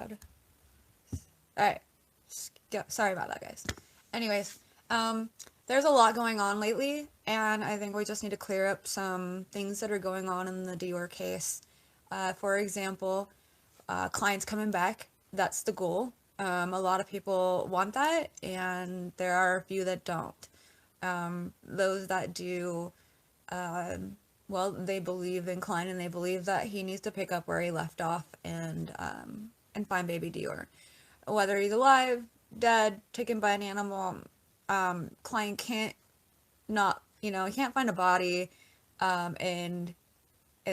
God. Alright. Sorry about that, guys. Anyways, there's a lot going on lately, and I think we just need to clear up some things that are going on in the Deorr case. For example, Klein's coming back. That's the goal. A lot of people want that, and there are a few that don't. Those that do, well, they believe in Klein, and they believe that he needs to pick up where he left off and find baby Deorr. Whether he's alive, dead, taken by an animal, Klein can't not, he can't find a body, and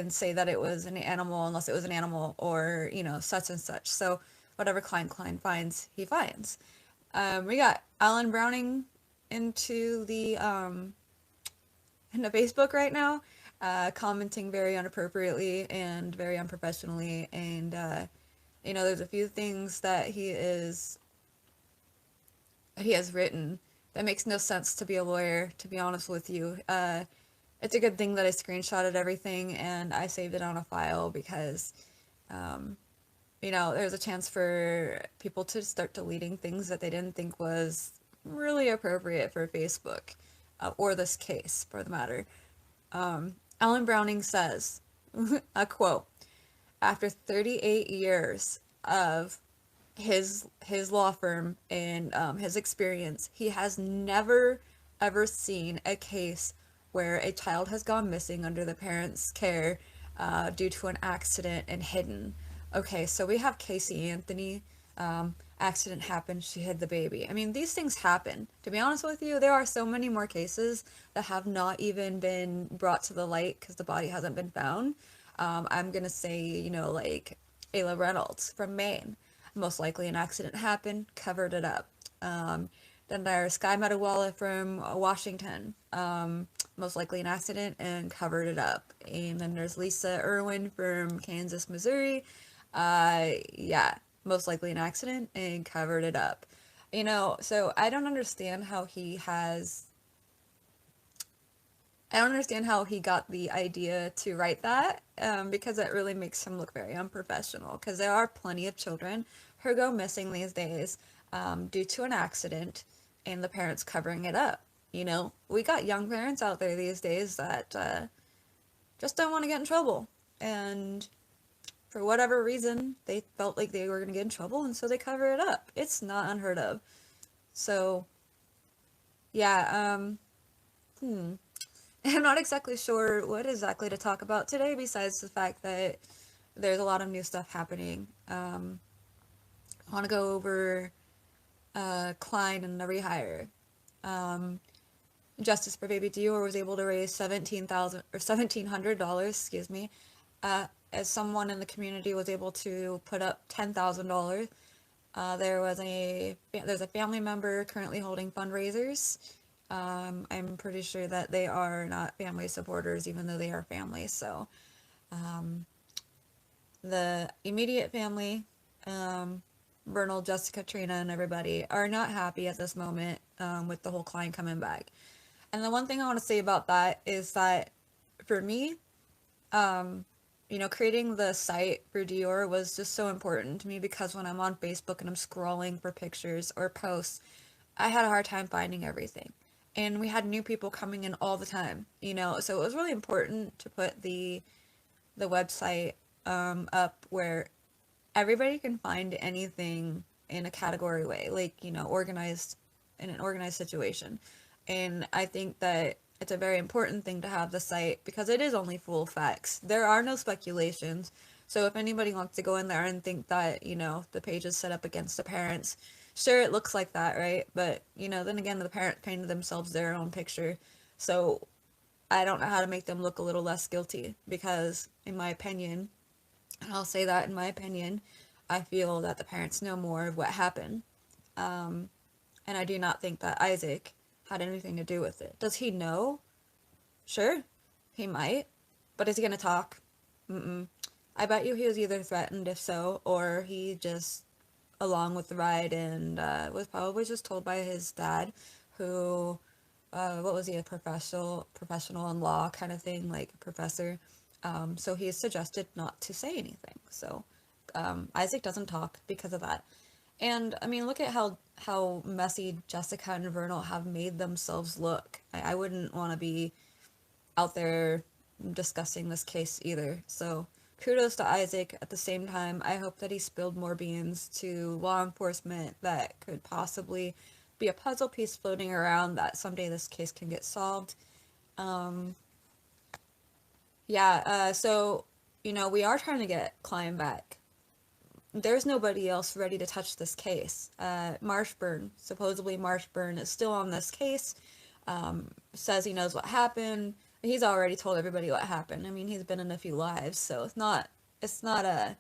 say that it was an animal unless it was an animal or, such and such. So whatever Klein finds, he finds. We got Alan Browning into Facebook right now, commenting very inappropriately and very unprofessionally, and there's a few things that he has written that makes no sense to be a lawyer, to be honest with you. It's a good thing that I screenshotted everything and I saved it on a file because, there's a chance for people to start deleting things that they didn't think was really appropriate for Facebook, or this case, for the matter. Alan Browning says, a quote, after 38 years of his law firm and his experience, he has never ever seen a case where a child has gone missing under the parents' care due to an accident and hidden. Okay, so we have Casey Anthony. Accident happened, she hid the baby. I mean, these things happen. To be honest with you, there are so many more cases that have not even been brought to the light because the body hasn't been found. I'm gonna say, like Ayla Reynolds from Maine. Most likely an accident happened, covered it up. Then there's Sky Metawalla from Washington. Most likely an accident and covered it up. And then there's Lisa Irwin from Kansas, Missouri. Yeah, most likely an accident and covered it up. So I don't understand how he got the idea to write that, because it really makes him look very unprofessional, because there are plenty of children who go missing these days due to an accident and the parents covering it up. We got young parents out there these days that just don't want to get in trouble, and for whatever reason they felt like they were going to get in trouble, and so they cover it up. It's not unheard of. So yeah, I'm not exactly sure what exactly to talk about today, besides the fact that there's a lot of new stuff happening. I want to go over Klein and the rehire. Justice for Baby Deorr was able to raise $1,700, excuse me, as someone in the community was able to put up $10,000. There's a family member currently holding fundraisers. I'm pretty sure that they are not family supporters, even though they are family. So, the immediate family, Bernal, Jessica, Trina, and everybody are not happy at this moment with the whole Klein coming back. And the one thing I want to say about that is that for me, creating the site for Deorr was just so important to me, because when I'm on Facebook and I'm scrolling for pictures or posts, I had a hard time finding everything. And we had new people coming in all the time, so it was really important to put the website up where everybody can find anything in a category way, like, organized, in an organized situation. And I think that it's a very important thing to have the site, because it is only full facts. There are no speculations. So if anybody wants to go in there and think that, the page is set up against the parents, sure, it looks like that, right? But, then again, the parent painted themselves their own picture. So I don't know how to make them look a little less guilty, because in my opinion, and I'll say that in my opinion, I feel that the parents know more of what happened. And I do not think that Isaac had anything to do with it. Does he know? Sure, he might. But is he gonna talk? I bet you he was either threatened, if so, or he just along with the ride and was probably just told by his dad, who, what was he, a professional in law kind of thing, like a professor. So he suggested not to say anything. So Isaac doesn't talk because of that. And I mean, look at how messy Jessica and Vernal have made themselves look. I wouldn't want to be out there discussing this case either. So kudos to Isaac. At the same time, I hope that he spilled more beans to law enforcement that could possibly be a puzzle piece floating around that someday this case can get solved. Um, so, we are trying to get Klein back. There's nobody else ready to touch this case. Supposedly Marshburn is still on this case, says he knows what happened. He's already told everybody what happened. I mean, he's been in a few lives, so it's not a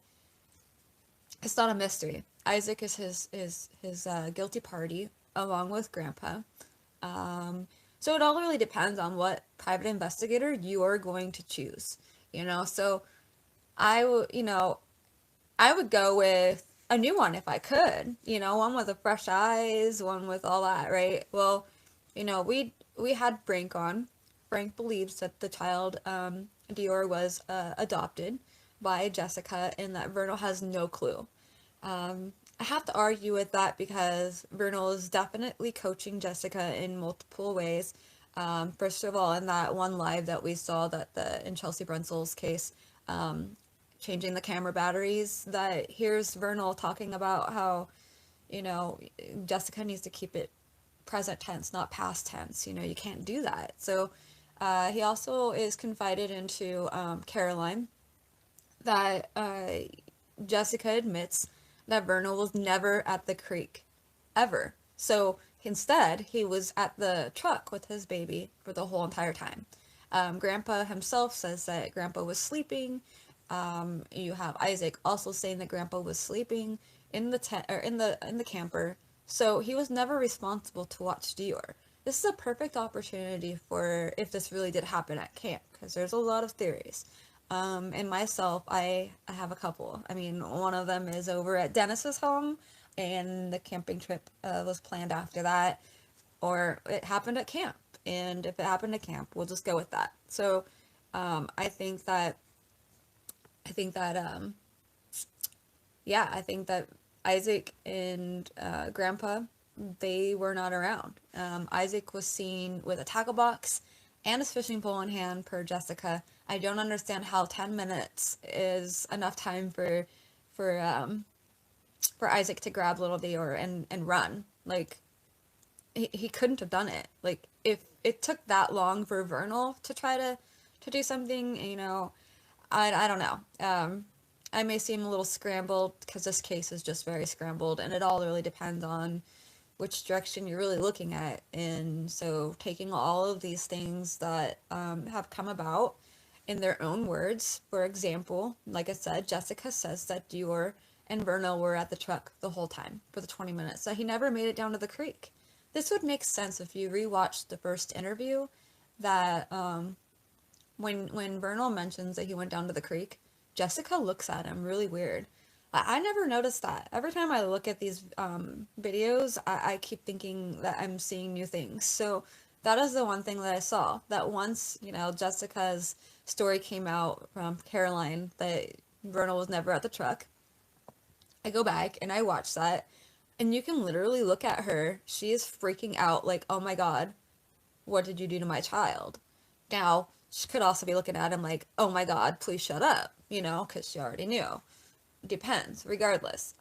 mystery. Isaac is his guilty party along with Grandpa. So it all really depends on what private investigator you are going to choose. So I would go with a new one if I could. One with the fresh eyes, one with all that, right? Well, we had Frank on. Frank believes that the child, Deorr, was adopted by Jessica and that Vernal has no clue. I have to argue with that because Vernal is definitely coaching Jessica in multiple ways. First of all, in that one live that we saw in Chelsea Brunsel's case, changing the camera batteries, that here's Vernal talking about how, Jessica needs to keep it present tense, not past tense. You can't do that. So he also is confided into Caroline that Jessica admits that Vernal was never at the creek, ever. So instead, he was at the truck with his baby for the whole entire time. Grandpa himself says that Grandpa was sleeping. You have Isaac also saying that Grandpa was sleeping in the tent or in the camper. So he was never responsible to watch Deorr. This is a perfect opportunity for if this really did happen at camp, because there's a lot of theories. And myself, I have a couple. I mean, one of them is over at Dennis's home, and the camping trip was planned after that, or it happened at camp. And if it happened at camp, we'll just go with that. So, I think that Isaac and Grandpa, they were not around. Isaac was seen with a tackle box and his fishing pole in hand per Jessica. I don't understand how 10 minutes is enough time for Isaac to grab little Deorr and run. Like, he couldn't have done it. Like, if it took that long for Vernal to try to do something, I don't know. I may seem a little scrambled because this case is just very scrambled, and it all really depends on which direction you're really looking at. And so taking all of these things that have come about in their own words, for example, like I said, Jessica says that Deorr and Vernal were at the truck the whole time for the 20 minutes, that he never made it down to the creek. This would make sense if you rewatched the first interview, that when Vernal mentions that he went down to the creek, Jessica looks at him really weird. I never noticed that. Every time I look at these videos, I keep thinking that I'm seeing new things. So that is the one thing that I saw. That once, Jessica's story came out from Caroline that Vernal was never at the truck, I go back and I watch that, and you can literally look at her. She is freaking out like, oh my God, what did you do to my child? Now, she could also be looking at him like, oh my God, please shut up, because she already knew. Depends, regardless.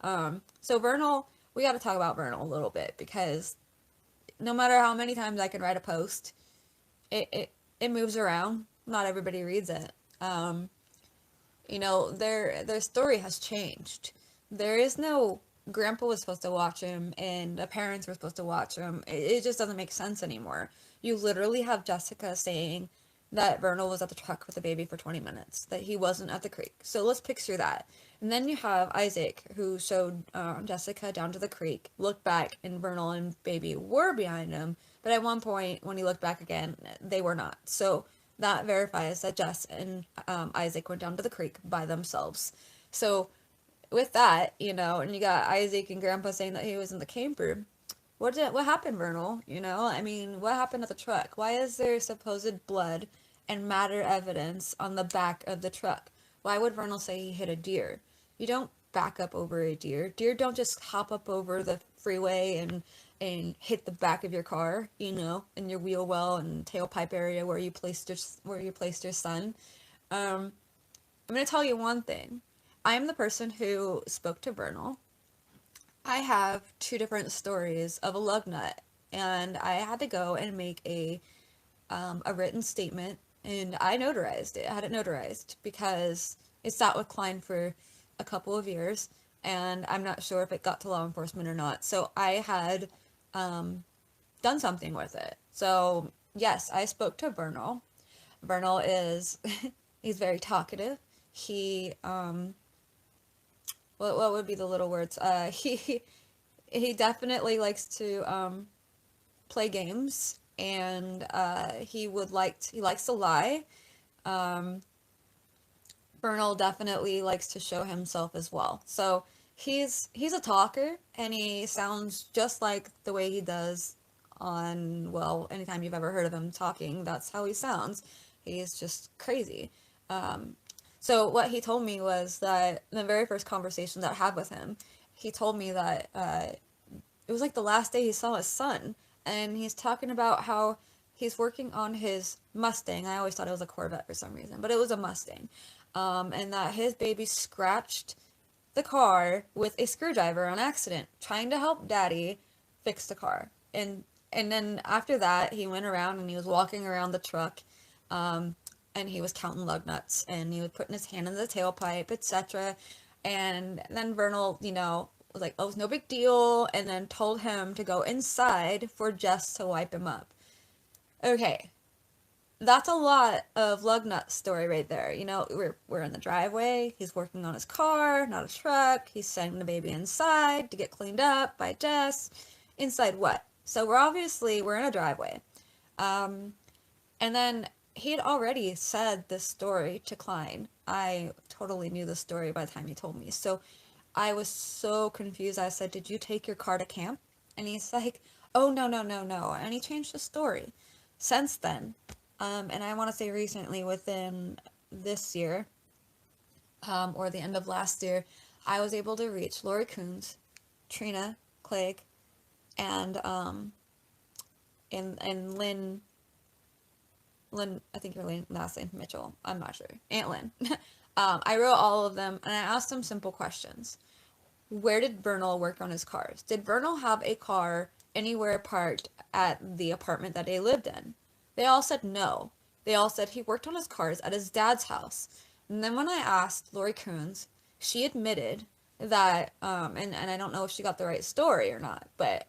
So Vernal, we got to talk about Vernal a little bit, because no matter how many times I can write a post, it moves around. Not everybody reads it. Their story has changed. There is no Grandpa was supposed to watch him and the parents were supposed to watch him. It just doesn't make sense anymore. You literally have Jessica saying that Vernal was at the truck with the baby for 20 minutes, that he wasn't at the creek. So let's picture that. And then you have Isaac, who showed Jessica down to the creek, looked back, and Vernal and baby were behind him. But at one point, when he looked back again, they were not. So that verifies that Jess and Isaac went down to the creek by themselves. So with that, and you got Isaac and Grandpa saying that he was in the camper. What happened, Vernal? What happened at the truck? Why is there supposed blood and matter evidence on the back of the truck? Why would Vernal say he hit a deer? You don't back up over a deer. Deer don't just hop up over the freeway and hit the back of your car, you know, in your wheel well and tailpipe area where you placed your son. Um, I'm gonna tell you one thing. I am the person who spoke to Bernal. I have two different stories of a lug nut, and I had to go and make a written statement, and I notarized it. I had it notarized because it sat with Klein for a couple of years, and I'm not sure if it got to law enforcement or not. So I had done something with it. So yes, I spoke to Bernal. Bernal is he's very talkative. He what would be the little words? He definitely likes to play games, and he likes to lie. Um, Bernal definitely likes to show himself as well. So he's a talker, and he sounds just like the way he does on, well, anytime you've ever heard of him talking, that's how he sounds. He's just crazy. Um, so what he told me was that in the very first conversation that I had with him, he told me that it was like the last day he saw his son, and he's talking about how he's working on his Mustang. I always thought it was a Corvette for some reason, but it was a Mustang. And that his baby scratched the car with a screwdriver on accident, trying to help daddy fix the car. And then after that, he went around and he was walking around the truck, um, and he was counting lug nuts, and he was putting his hand in the tailpipe, etc. And then Vernal, you know, was like, oh, it's no big deal, and then told him to go inside for Jess to wipe him up. Okay, that's a lot of lug nut story right there. You know, we're in the driveway. He's working on his car, not a truck. He's sending the baby inside to get cleaned up by Jess. Inside what? So we're in a driveway. Um, and then he had already said this story to Klein. I totally knew the story by the time he told me. So I was so confused. I said, "Did you take your car to camp?" And he's like, "Oh, no, no, no, no." And he changed the story. Since then, and I want to say recently, within this year, or the end of last year, I was able to reach Lori Coons, Trina Clegg, and Lynn, I think your last name Mitchell. I'm not sure. Aunt Lynn. I wrote all of them, and I asked them simple questions. Where did Vernal work on his cars? Did Vernal have a car anywhere parked at the apartment that they lived in? They all said no. They all said he worked on his cars at his dad's house. And then when I asked Lori Coons, she admitted that, and I don't know if she got the right story or not, but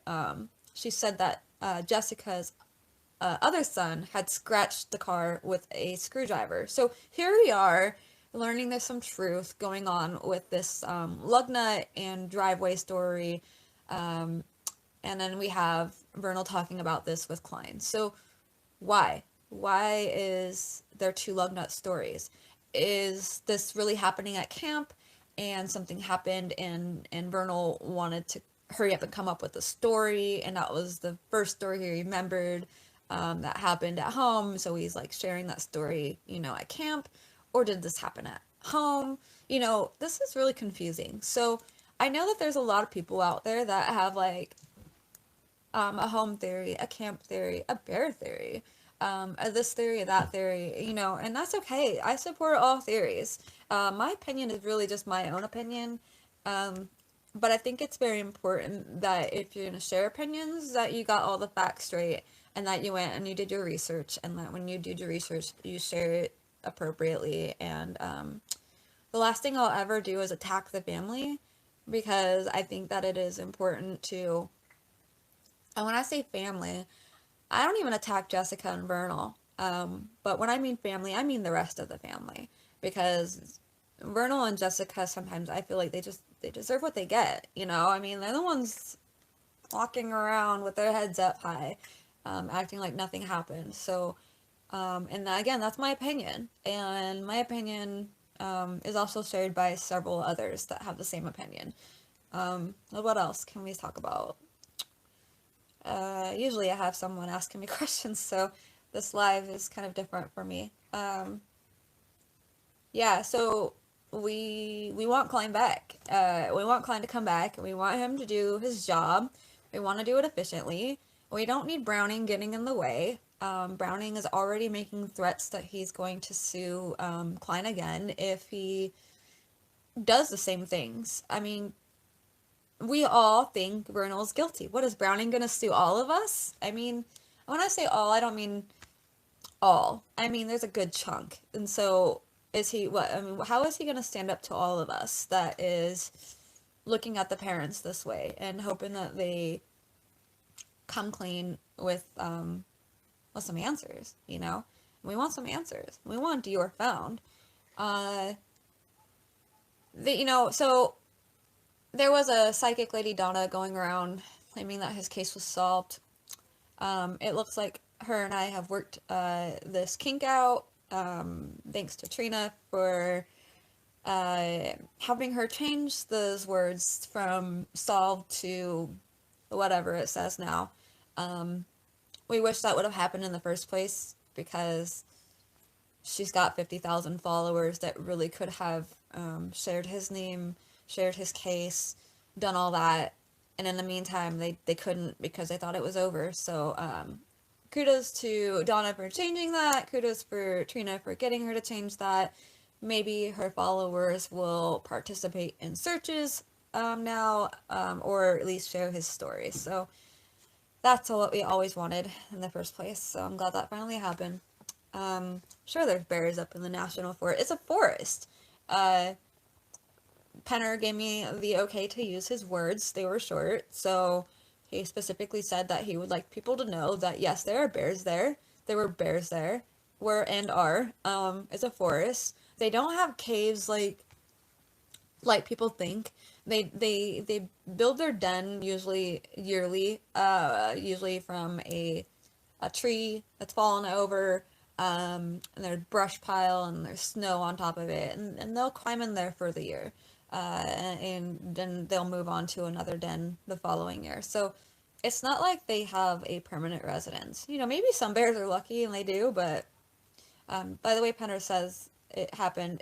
she said that Jessica's other son had scratched the car with a screwdriver. So here we are, learning there's some truth going on with this lug nut and driveway story. Um, and then we have Vernal talking about this with Klein. So why? Why is there two lug nut stories? Is this really happening at camp, and something happened, and Vernal wanted to hurry up and come up with a story, and that was the first story he remembered that happened at home, so he's like sharing that story, you know, at camp? Or did this happen at home? You know, this is really confusing. So I know that there's a lot of people out there that have like a home theory, a camp theory, a bear theory, a this theory, that theory, you know, and that's okay. I support all theories. My opinion is really just my own opinion. But I think it's very important that if you're going to share opinions, that you got all the facts straight, and that you went and you did your research, and that when you did your research, you share it appropriately. And the last thing I'll ever do is attack the family, because I think that it is important to, and when I say family, I don't even attack Jessica and Vernal. But when I mean family, I mean the rest of the family, because Vernal and Jessica, sometimes I feel like they deserve what they get, you know? I mean, they're the ones walking around with their heads up high, acting like nothing happened. So, and again, that's my opinion. And my opinion is also shared by several others that have the same opinion. What else can we talk about? Usually I have someone asking me questions, so this live is kind of different for me. Yeah, so we want Klein back. We want Klein to come back. We want him to do his job. We want to do it efficiently. We don't need Browning getting in the way. Browning is already making threats that he's going to sue Klein again if he does the same things. I mean, we all think Vernal's guilty. What, is Browning going to sue all of us? I mean, when I say all, I don't mean all. I mean, there's a good chunk. And so, is he, what, I mean, how is he going to stand up to all of us that is looking at the parents this way and hoping that they come clean with some answers, you know? We want some answers. We want Deorr found. So there was a psychic lady, Donna, going around claiming that his case was solved. It looks like her and I have worked this kink out, thanks to Trina for helping her change those words from solved to whatever it says now. We wish that would have happened in the first place, because she's got 50,000 followers that really could have shared his name, shared his case, done all that. And in the meantime, they couldn't, because they thought it was over. So kudos to Donna for changing that. Kudos for Trina for getting her to change that. Maybe her followers will participate in searches now, or at least share his story. So that's what we always wanted in the first place. So I'm glad that finally happened. Sure, there's bears up in the national forest. It's a forest. Penner gave me the okay to use his words. They were short, so he specifically said that he would like people to know that yes, there are bears there. There were bears there. Were and are. It's a forest. They don't have caves like people think. They build their den usually yearly, usually from a tree that's fallen over, and there's brush pile and there's snow on top of it, and they'll climb in there for the year, and then they'll move on to another den the following year. So it's not like they have a permanent residence. You know, maybe some bears are lucky and they do, but by the way Penner says it happened,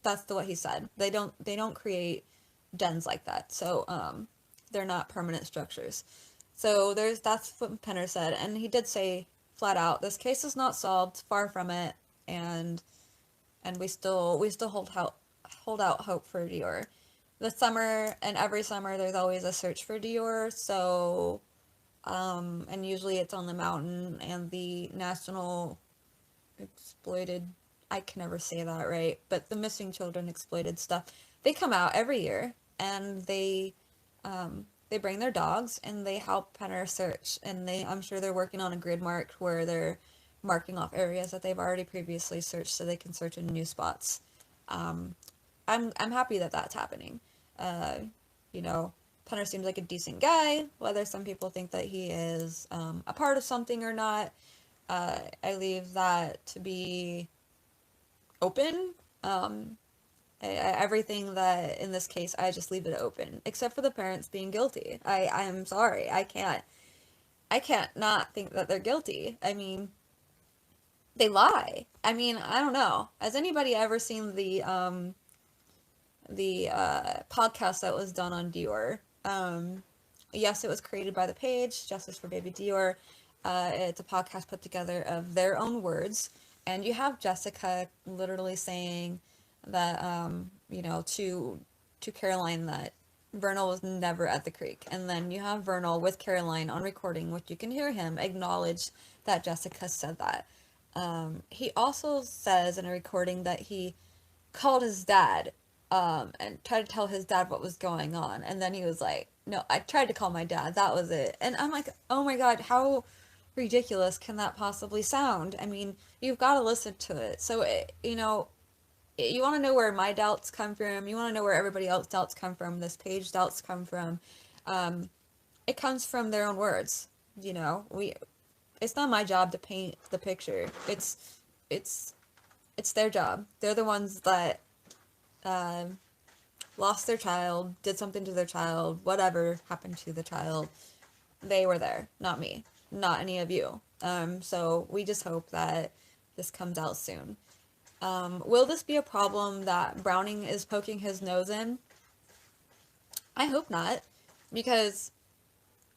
that's what he said. They don't create dens like that. So they're not permanent structures. So that's what Penner said, and he did say flat out, this case is not solved, far from it, and we still hold out hope for Deorr. This summer and every summer there's always a search for Deorr, so and usually it's on the mountain and the national exploited, I can never say that right, but the missing children exploited stuff, they come out every year, and they bring their dogs and they help Penner search, and I'm sure they're working on a grid mark where they're marking off areas that they've already previously searched so they can search in new spots. I'm happy that that's happening. You know, Penner seems like a decent guy, whether some people think that he is a part of something or not. I leave that to be open. Everything that in this case, I just leave it open, except for the parents being guilty. I'm sorry, I can't not think that they're guilty. I mean, they lie. I mean, I don't know. Has anybody ever seen the podcast that was done on Deorr? Yes, it was created by the page Justice for Baby Deorr. It's a podcast put together of their own words, and you have Jessica literally saying that to Caroline that Vernal was never at the creek, and then you have Vernal with Caroline on recording, which you can hear him acknowledge that Jessica said that. He also says in a recording that he called his dad and tried to tell his dad what was going on, and then he was like, no, I tried to call my dad, that was it. And I'm like, oh my god, how ridiculous can that possibly sound? I mean, you've got to listen to it. So you want to know where my doubts come from, you want to know where everybody else's doubts come from, this page doubts come from, it comes from their own words. It's not my job to paint the picture. It's their job. They're the ones that lost their child, did something to their child, whatever happened to the child. They were there, not me, not any of you. So we just hope that this comes out soon. Will this be a problem that Browning is poking his nose in? I hope not, because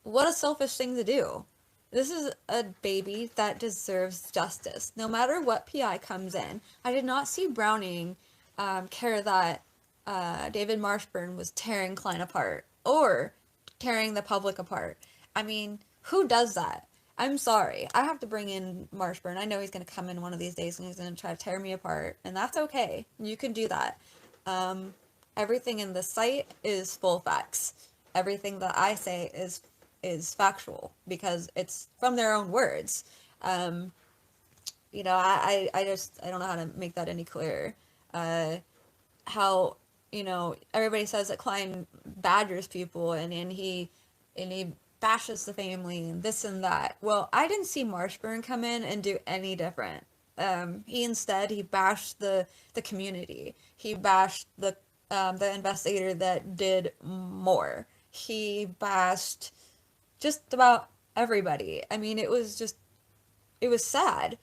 what a selfish thing to do. This is a baby that deserves justice, no matter what PI comes in. I did not see Browning care that David Marshburn was tearing Klein apart or tearing the public apart. I mean, who does that? I'm sorry. I have to bring in Marshburn. I know he's going to come in one of these days and he's going to try to tear me apart, and that's okay. You can do that. Everything in the site is full facts. Everything that I say is factual because it's from their own words. I don't know how to make that any clearer. How, everybody says that Klein badgers people and he bashes the family and this and that. Well, I didn't see Marshburn come in and do any different. He bashed the community. He bashed the investigator that did more. He bashed just about everybody. I mean, it was sad.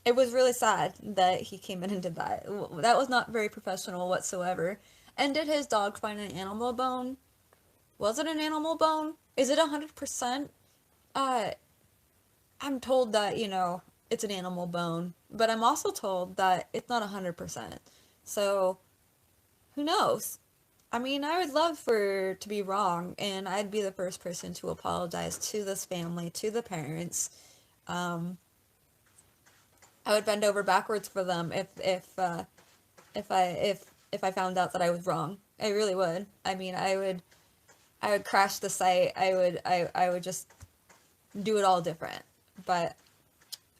It was really sad that he came in and did that. That was not very professional whatsoever. And did his dog find an animal bone? Was it an animal bone? Is it 100%? I'm told that, it's an animal bone, but I'm also told that it's not 100%. So, who knows? I mean, I would love for to be wrong, and I'd be the first person to apologize to this family, to the parents. I would bend over backwards for them if I found out that I was wrong. I really would. I mean, I would crash the site. I would just do it all different. But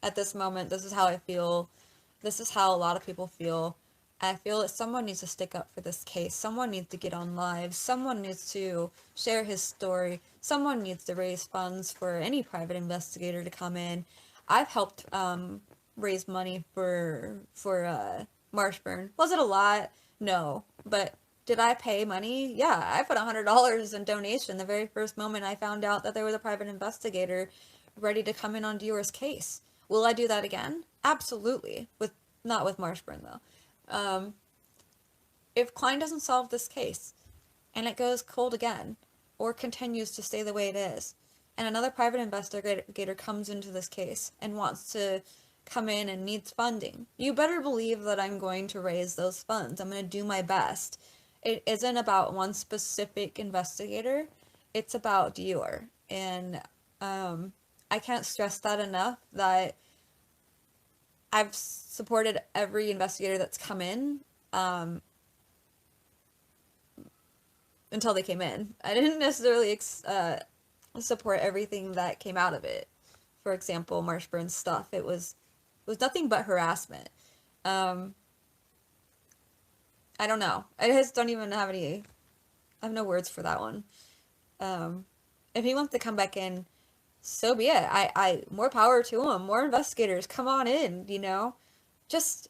at this moment, this is how I feel. This is how a lot of people feel. I feel that someone needs to stick up for this case. Someone needs to get on live. Someone needs to share his story. Someone needs to raise funds for any private investigator to come in. I've helped raise money for Marshburn. Was it a lot? No. But did I pay money? Yeah, I put $100 in donation the very first moment I found out that there was a private investigator ready to come in on Deorr's case. Will I do that again? Absolutely. Not with Marshburn though. If Klein doesn't solve this case and it goes cold again or continues to stay the way it is, and another private investigator comes into this case and wants to come in and needs funding, you better believe that I'm going to raise those funds. I'm going to do my best. It isn't about one specific investigator. It's about Deorr. And I can't stress that enough, that I've supported every investigator that's come in until they came in. I didn't necessarily support everything that came out of it. For example, Marshburn's stuff. It was nothing but harassment. I don't know. I just don't even have any. I have no words for that one. If he wants to come back in, so be it. I more power to him. More investigators, come on in, Just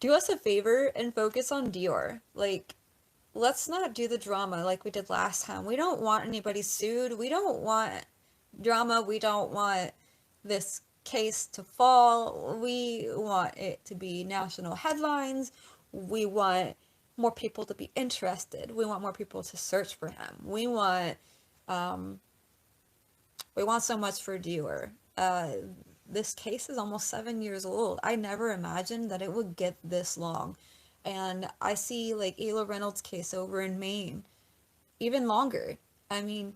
do us a favor and focus on Deorr. Like, let's not do the drama like we did last time. We don't want anybody sued. We don't want drama. We don't want this case to fall. We want it to be national headlines. We want more people to be interested. We want more people to search for him. We want so much for Deorr. This case is almost 7 years old. I never imagined that it would get this long. And I see like Ayla Reynolds' case over in Maine, even longer. I mean,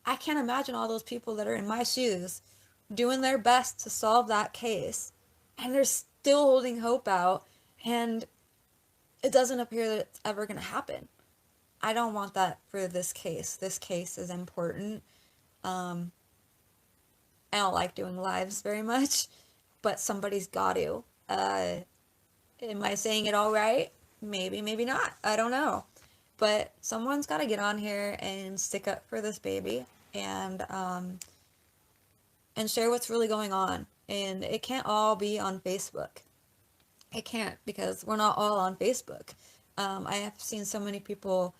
I can't imagine all those people that are in my shoes doing their best to solve that case, and they're still holding hope out, and it doesn't appear that it's ever going to happen. I don't want that for this case. This case is important. I don't like doing lives very much, but somebody's got to. Am I saying it all right? Maybe, maybe not. I don't know. But someone's got to get on here and stick up for this baby and share what's really going on. And it can't all be on Facebook. It can't, because we're not all on Facebook. I have seen so many people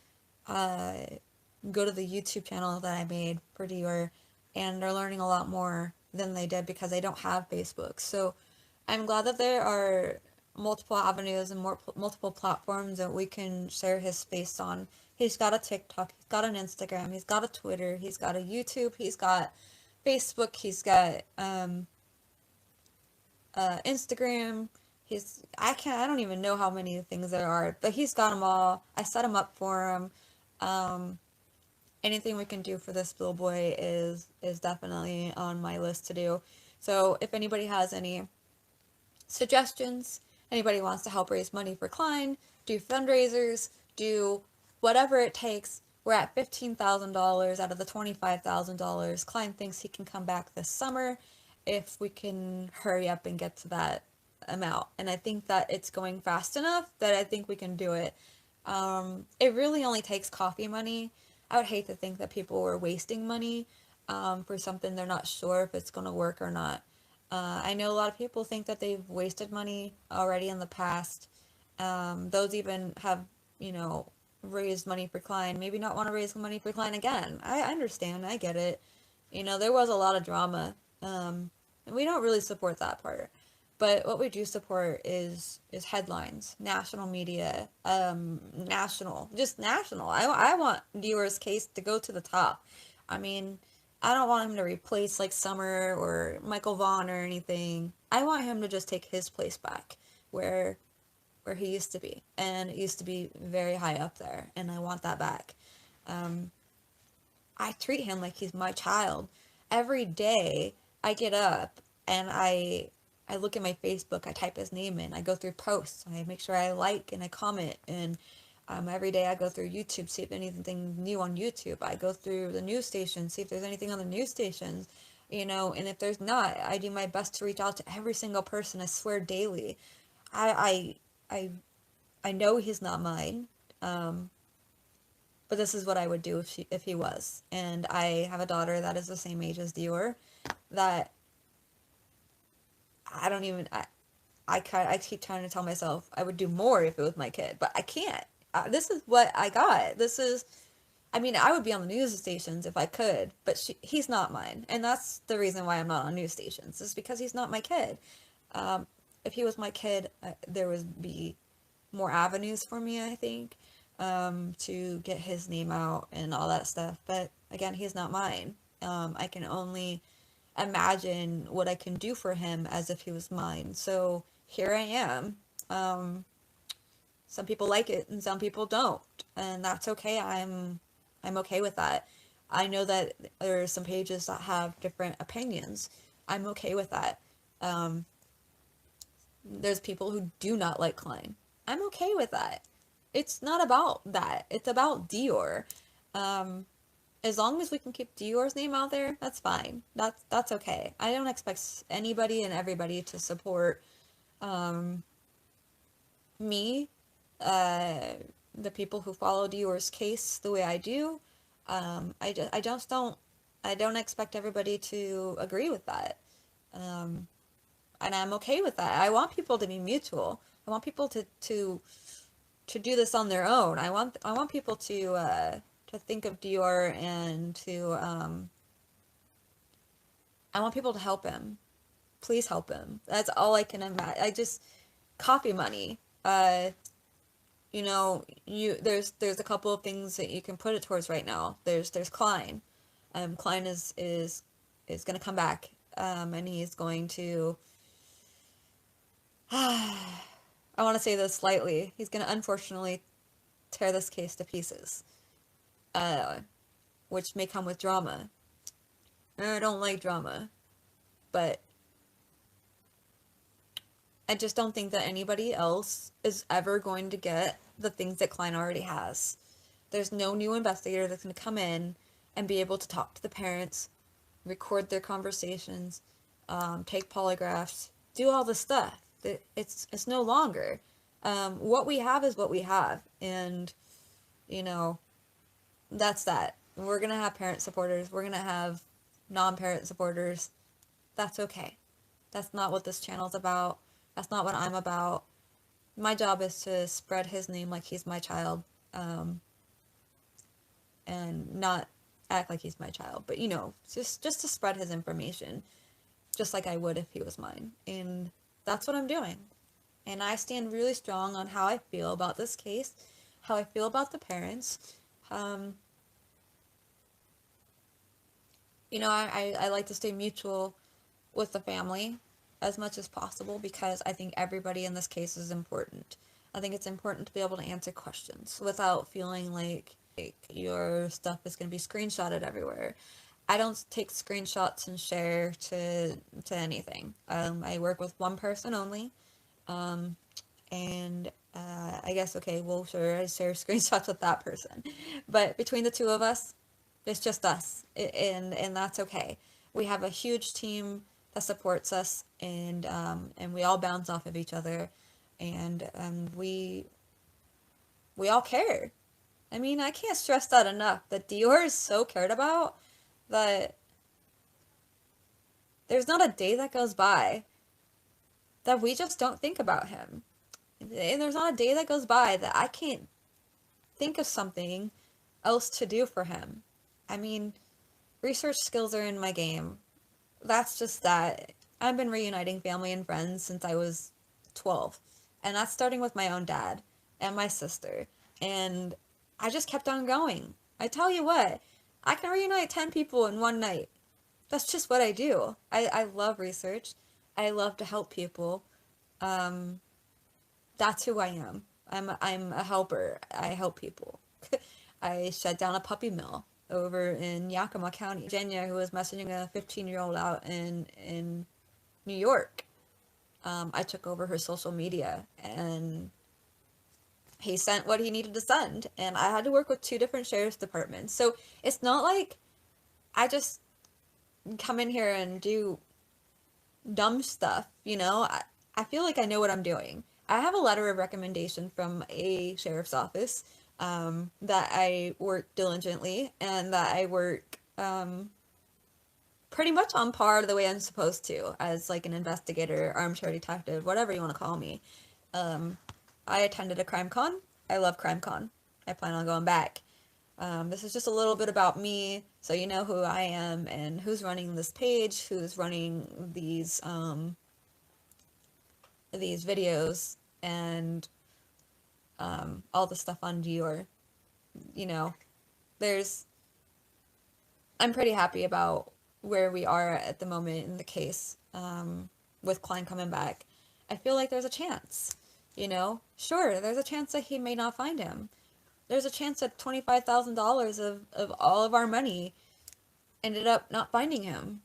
go to the YouTube channel that I made for Deorr, and they're learning a lot more than they did because they don't have Facebook. So I'm glad that there are multiple avenues and multiple platforms that we can share his face on. He's got a TikTok, he's got an Instagram, he's got a Twitter, he's got a YouTube, he's got Facebook, he's got Instagram. I don't even know how many things there are, but he's got them all. I set him up for him. Um, Anything we can do for this little boy is definitely on my list to do. So if anybody has any suggestions, anybody wants to help raise money for Klein, do fundraisers, do whatever it takes. We're at $15,000 out of the $25,000. Klein thinks he can come back this summer if we can hurry up and get to that amount. And I think that it's going fast enough that I think we can do it. It really only takes coffee money. I would hate to think that people were wasting money for something they're not sure if it's going to work or not. I know a lot of people think that they've wasted money already in the past. Those even have, raised money for Klein, maybe not want to raise money for Klein again. I understand, I get it. There was a lot of drama, and we don't really support that part. But what we do support is headlines, national media, just national. I want Deorr's case to go to the top. I mean, I don't want him to replace like Summer or Michael Vaughn or anything. I want him to just take his place back where he used to be. And it used to be very high up there, and I want that back. I treat him like he's my child. Every day I get up and I look at my Facebook, I type his name in, I go through posts, I make sure I like and I comment, and every day I go through YouTube, see if anything new on YouTube. I go through the news stations, see if there's anything on the news stations, and if there's not, I do my best to reach out to every single person, I swear daily. I, I, I know he's not mine, but this is what I would do if he was. And I have a daughter that is the same age as Deorr, that I don't even, I keep trying to tell myself I would do more if it was my kid, but I can't. This is what I got. I mean, I would be on the news stations if I could, but he's not mine. And that's the reason why I'm not on news stations, is because he's not my kid. If he was my kid, there would be more avenues for me, I think, to get his name out and all that stuff. But again, he's not mine. I can only imagine what I can do for him as if he was mine. So here I am. Some people like it and some people don't, and that's okay. I'm okay with that. I know that there are some pages that have different opinions. I'm okay with that. There's people who do not like Klein. I'm okay with that. It's not about that. It's about Deorr. As long as we can keep Deorr's name out there, that's fine. That's okay. I don't expect anybody and everybody to support me, the people who follow Deorr's case the way I do. I don't expect everybody to agree with that. And I'm okay with that. I want people to be mutual. I want people to do this on their own. I want people to think of Deorr and I want people to help him. Please help him. That's all I can imagine. Coffee money. There's a couple of things that you can put it towards right now. There's Klein. Klein is going to come back, and he's going to. I want to say this slightly. He's going to unfortunately tear this case to pieces, which may come with drama. I don't like drama, but I just don't think that anybody else is ever going to get the things that Klein already has. There's no new investigator that's going to come in and be able to talk to the parents, record their conversations, take polygraphs, do all this stuff. It's no longer. What we have is what we have, and that's that. We're gonna have parent supporters. We're gonna have non-parent supporters. That's okay. That's not what this channel's about. That's not what I'm about. My job is to spread his name like he's my child, and not act like he's my child, but just to spread his information, just like I would if he was mine. And that's what I'm doing. And I stand really strong on how I feel about this case, how I feel about the parents. Um, I like to stay mutual with the family as much as possible because I think everybody in this case is important. I think it's important to be able to answer questions without feeling like your stuff is going to be screenshotted everywhere. I don't take screenshots and share to anything. I work with one person only, and I guess okay, well, sure, I share screenshots with that person, but between the two of us, it's just us, and that's okay. We have a huge team that supports us, and we all bounce off of each other, and we all care. I mean, I can't stress that enough. That Deorr is so cared about that there's not a day that goes by that we just don't think about him. And there's not a day that goes by that I can't think of something else to do for him. I mean, research skills are in my game. That's just that. I've been reuniting family and friends since I was 12. And that's starting with my own dad and my sister. And I just kept on going. I tell you what, I can reunite 10 people in one night. That's just what I do. I love research. I love to help people. Um, that's who I am. I'm a helper. I help people. I shut down a puppy mill over in Yakima County, Virginia, who was messaging a 15-year-old out in New York. I took over her social media, and he sent what he needed to send, and I had to work with two different sheriff's departments. So it's not like I just come in here and do dumb stuff, I feel like I know what I'm doing. I have a letter of recommendation from a sheriff's office that I work diligently and that I work pretty much on par the way I'm supposed to as like an investigator, armchair detective, whatever you want to call me. I attended a crime con. I love crime con. I plan on going back. This is just a little bit about me, so you know who I am and who's running this page, who's running these videos, and all the stuff on Deorr. You know, there's. I'm pretty happy about where we are at the moment in the case with Klein coming back. I feel like there's a chance. Sure, there's a chance that he may not find him. There's a chance that $25,000 of all of our money ended up not finding him.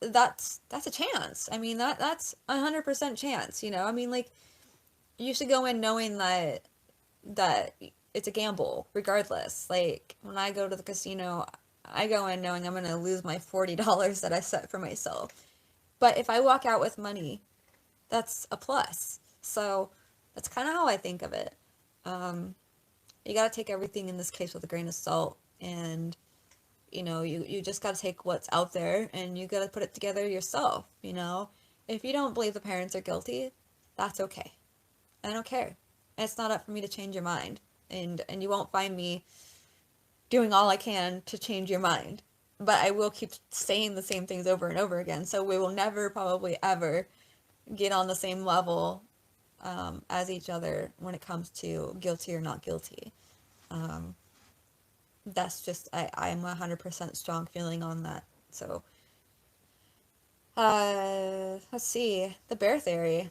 That's a chance. I mean, that's 100% chance, I mean, like, you should go in knowing that it's a gamble regardless. Like, when I go to the casino, I go in knowing I'm going to lose my $40 that I set for myself. But if I walk out with money, that's a plus. So that's kind of how I think of it. You got to take everything in this case with a grain of salt, and you just got to take what's out there and you got to put it together yourself. If you don't believe the parents are guilty, that's okay. I don't care. It's not up for me to change your mind, and you won't find me doing all I can to change your mind, but I will keep saying the same things over and over again, so we will never probably ever get on the same level as each other when it comes to guilty or not guilty. That's just, I'm 100% strong feeling on that. So, let's see, the bear theory.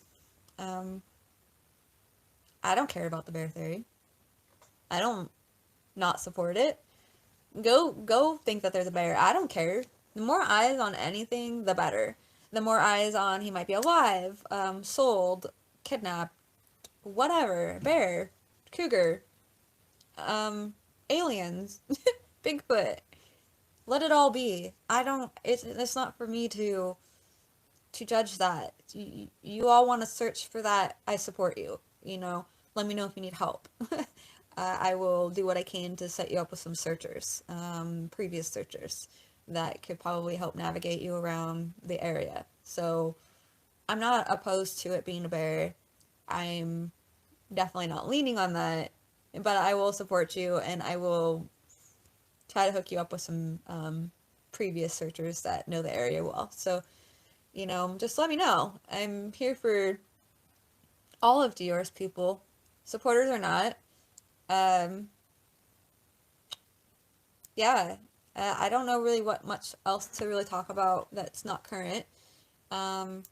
I don't care about the bear theory. I don't not support it. Go think that there's a bear. I don't care. The more eyes on anything, the better. The more eyes on he might be alive, sold, kidnapped, whatever, bear, cougar, aliens, Bigfoot. Let it all be. It's not for me to judge that. You all want to search for that. I support you. Let me know if you need help. I will do what I can to set you up with some searchers, previous searchers that could probably help navigate you around the area. So I'm not opposed to it being a bear. I'm definitely not leaning on that, but I will support you, and I will try to hook you up with some previous searchers that know the area well. So just let me know. I'm here for all of Deorr's people, supporters or not. Um, yeah, I don't know really what much else to really talk about that's not current. Um,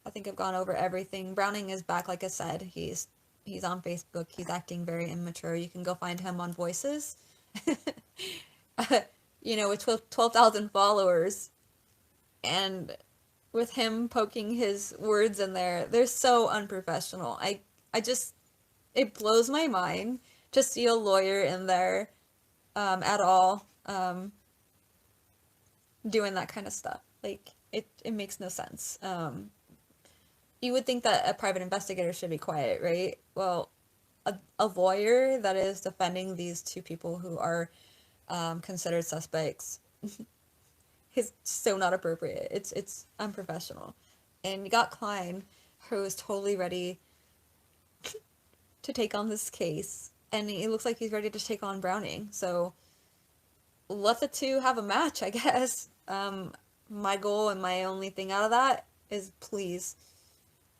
I think I've gone over everything. Browning is back, like I said. He's on Facebook. He's acting very immature. You can go find him on Voices. With 12,000 followers, and with him poking his words in there, they're so unprofessional. I just, it blows my mind to see a lawyer in there at all doing that kind of stuff. Like, it makes no sense. You would think that a private investigator should be quiet, right? Well, a lawyer that is defending these two people who are considered suspects is so not appropriate. It's unprofessional. And you got Klein, who is totally ready to take on this case, and it looks like he's ready to take on Browning. So let the two have a match, I guess. My goal and my only thing out of that is please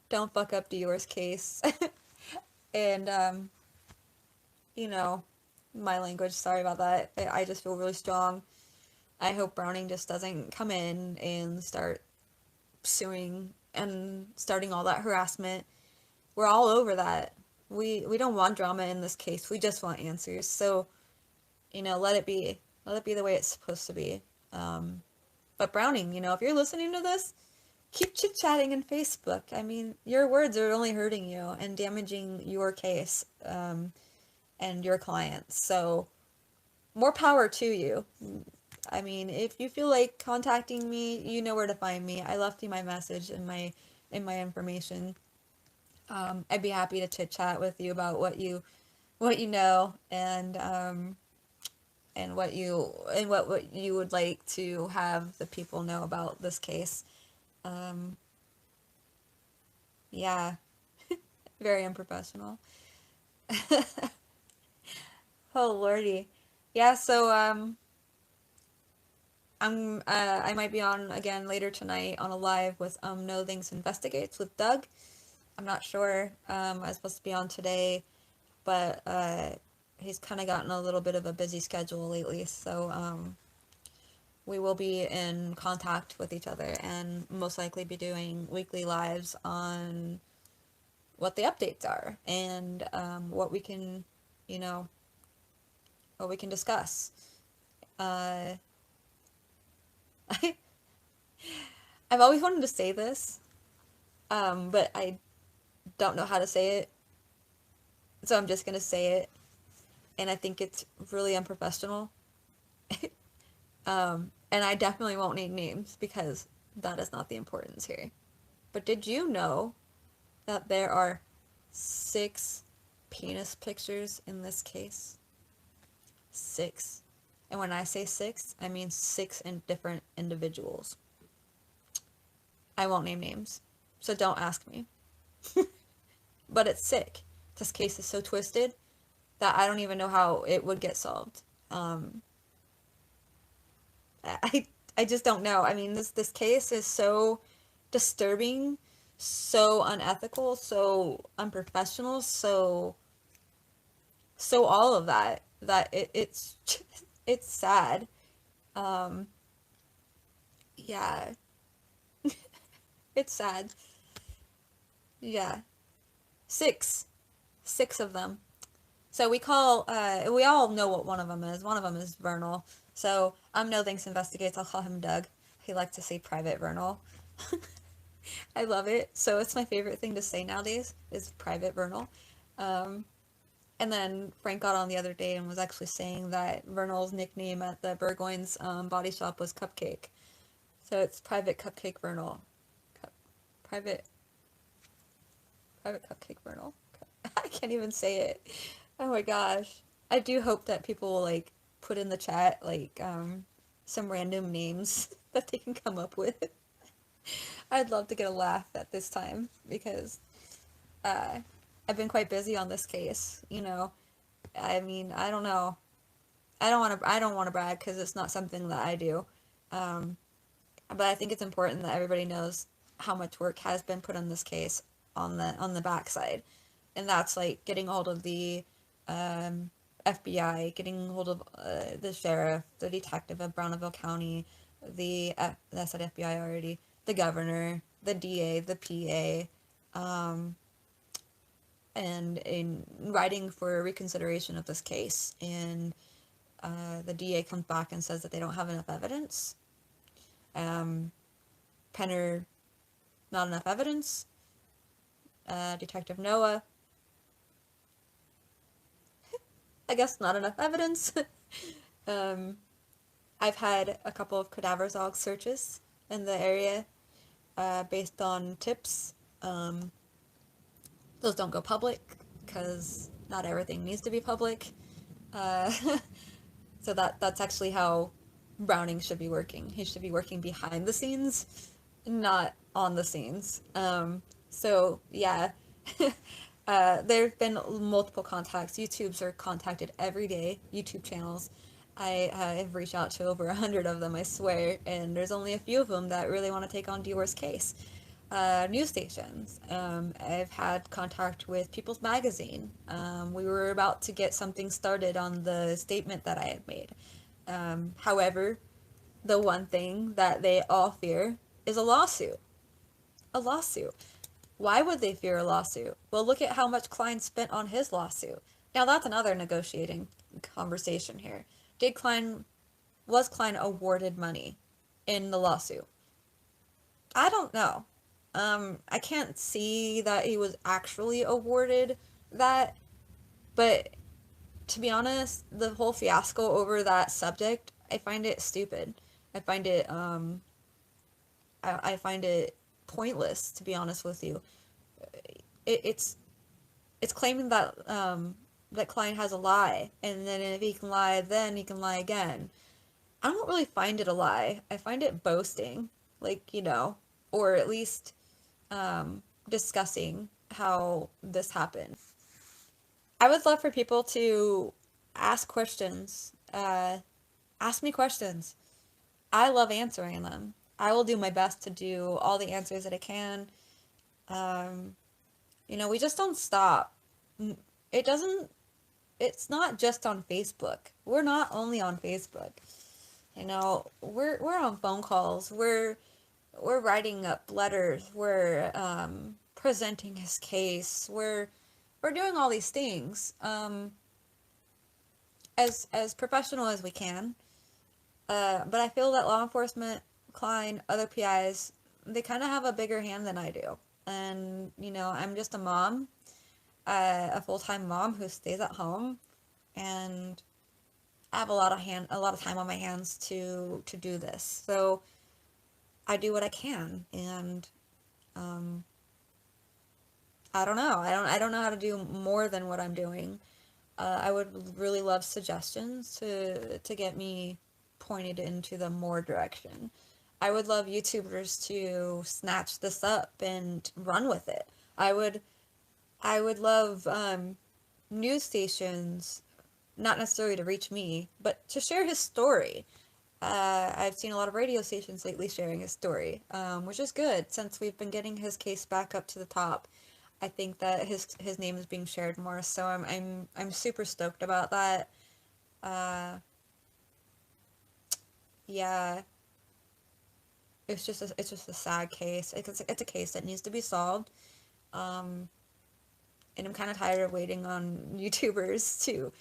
don't fuck up Deorr's case. And my language, sorry about that. I just feel really strong. I hope Browning just doesn't come in and start suing and starting all that harassment. We're all over that. We don't want drama in this case. We just want answers. So, let it be. Let it be the way it's supposed to be. But Browning, if you're listening to this, keep chit-chatting in Facebook. I mean, your words are only hurting you and damaging your case and your clients. So, more power to you. I mean, if you feel like contacting me, you know where to find me. I left you my message and my information. I'd be happy to chit chat with you about what you know and what you would like to have the people know about this case. Yeah, very unprofessional. Oh lordy, yeah. So I might be on again later tonight on a live with No Things Investigates with Doug. I'm not sure. I was supposed to be on today, but he's kind of gotten a little bit of a busy schedule lately, so we will be in contact with each other and most likely be doing weekly lives on what the updates are and what we can, what we can discuss. I I've always wanted to say this, but I don't know how to say it, so I'm just gonna say it, and I think it's really unprofessional. And I definitely won't name names because that is not the importance here. But did you know that there are 6 penis pictures in this case? 6. And when I say 6, I mean 6 in different individuals. I won't name names, so don't ask me. But it's sick. This case is so twisted that I don't even know how it would get solved. I just don't know. I mean, this case is so disturbing, so unethical, so unprofessional, so all of that it's it's sad. Yeah, it's sad. Yeah, 6 of them. So we all know what one of them is. One of them is Vernal. So No Thanks Investigates. I'll call him Doug. He likes to say Private Vernal. I love it. So it's my favorite thing to say nowadays is Private Vernal. And then Frank got on the other day and was actually saying that Vernal's nickname at the Burgoyne's body shop was Cupcake. So it's Private Cupcake Vernal. Private Cupcake Vernal. I can't even say it. Oh my gosh. I do hope that people will put in the chat some random names that they can come up with. I'd love to get a laugh at this time because I've been quite busy on this case, I mean, I don't know. I don't want to brag because it's not something that I do. But I think it's important that everybody knows how much work has been put on this case on the backside, and that's like getting hold of the FBI, getting hold of the sheriff, the detective of Brownville County, I said FBI already, the governor, the DA, the PA, and in writing for reconsideration of this case. And the DA comes back and says that they don't have enough evidence. Penner, not enough evidence. Detective Noah, I guess not enough evidence. I've had a couple of cadaver dog searches in the area based on tips. Those don't go public because not everything needs to be public. Uh, so that's actually how Browning should be working. He should be working behind the scenes, not on the scenes. So yeah, there have been multiple contacts. YouTubes are contacted every day. YouTube channels. I have reached out to over 100 of them, I swear, and there's only a few of them that really want to take on Deorr's case. News stations. I've had contact with People's Magazine. We were about to get something started on the statement that I had made. However, the one thing that they all fear is a lawsuit. A lawsuit. Why would they fear a lawsuit? Well, look at how much Klein spent on his lawsuit. Now, that's another negotiating conversation here. Was Klein awarded money in the lawsuit? I don't know. I can't see that he was actually awarded that, but to be honest, the whole fiasco over that subject, I find it stupid. I find it, I find it pointless, to be honest with you. It's claiming that, that Klein has a lie, and then if he can lie then, he can lie again. I don't really find it a lie. I find it boasting, like, or at least discussing how this happened. I would love for people to ask questions. Ask me questions. I love answering them. I will do my best to do all the answers that I can. We just don't stop. It's not just on Facebook. We're not only on Facebook. We're on phone calls. We're writing up letters. We're presenting his case. We're doing all these things as professional as we can. But I feel that law enforcement, Klein, other PIs, they kind of have a bigger hand than I do. And I'm just a mom, a full-time mom who stays at home, and I have a lot of time on my hands to do this. So I do what I can, and I don't know. I don't know how to do more than what I'm doing. I would really love suggestions to get me pointed into the more direction. I would love YouTubers to snatch this up and run with it. I would love news stations, not necessarily to reach me, but to share his story. I've seen a lot of radio stations lately sharing his story, which is good since we've been getting his case back up to the top. I think that his name is being shared more, so I'm super stoked about that. Yeah, it's just a sad case. It's a case that needs to be solved. And I'm kind of tired of waiting on YouTubers to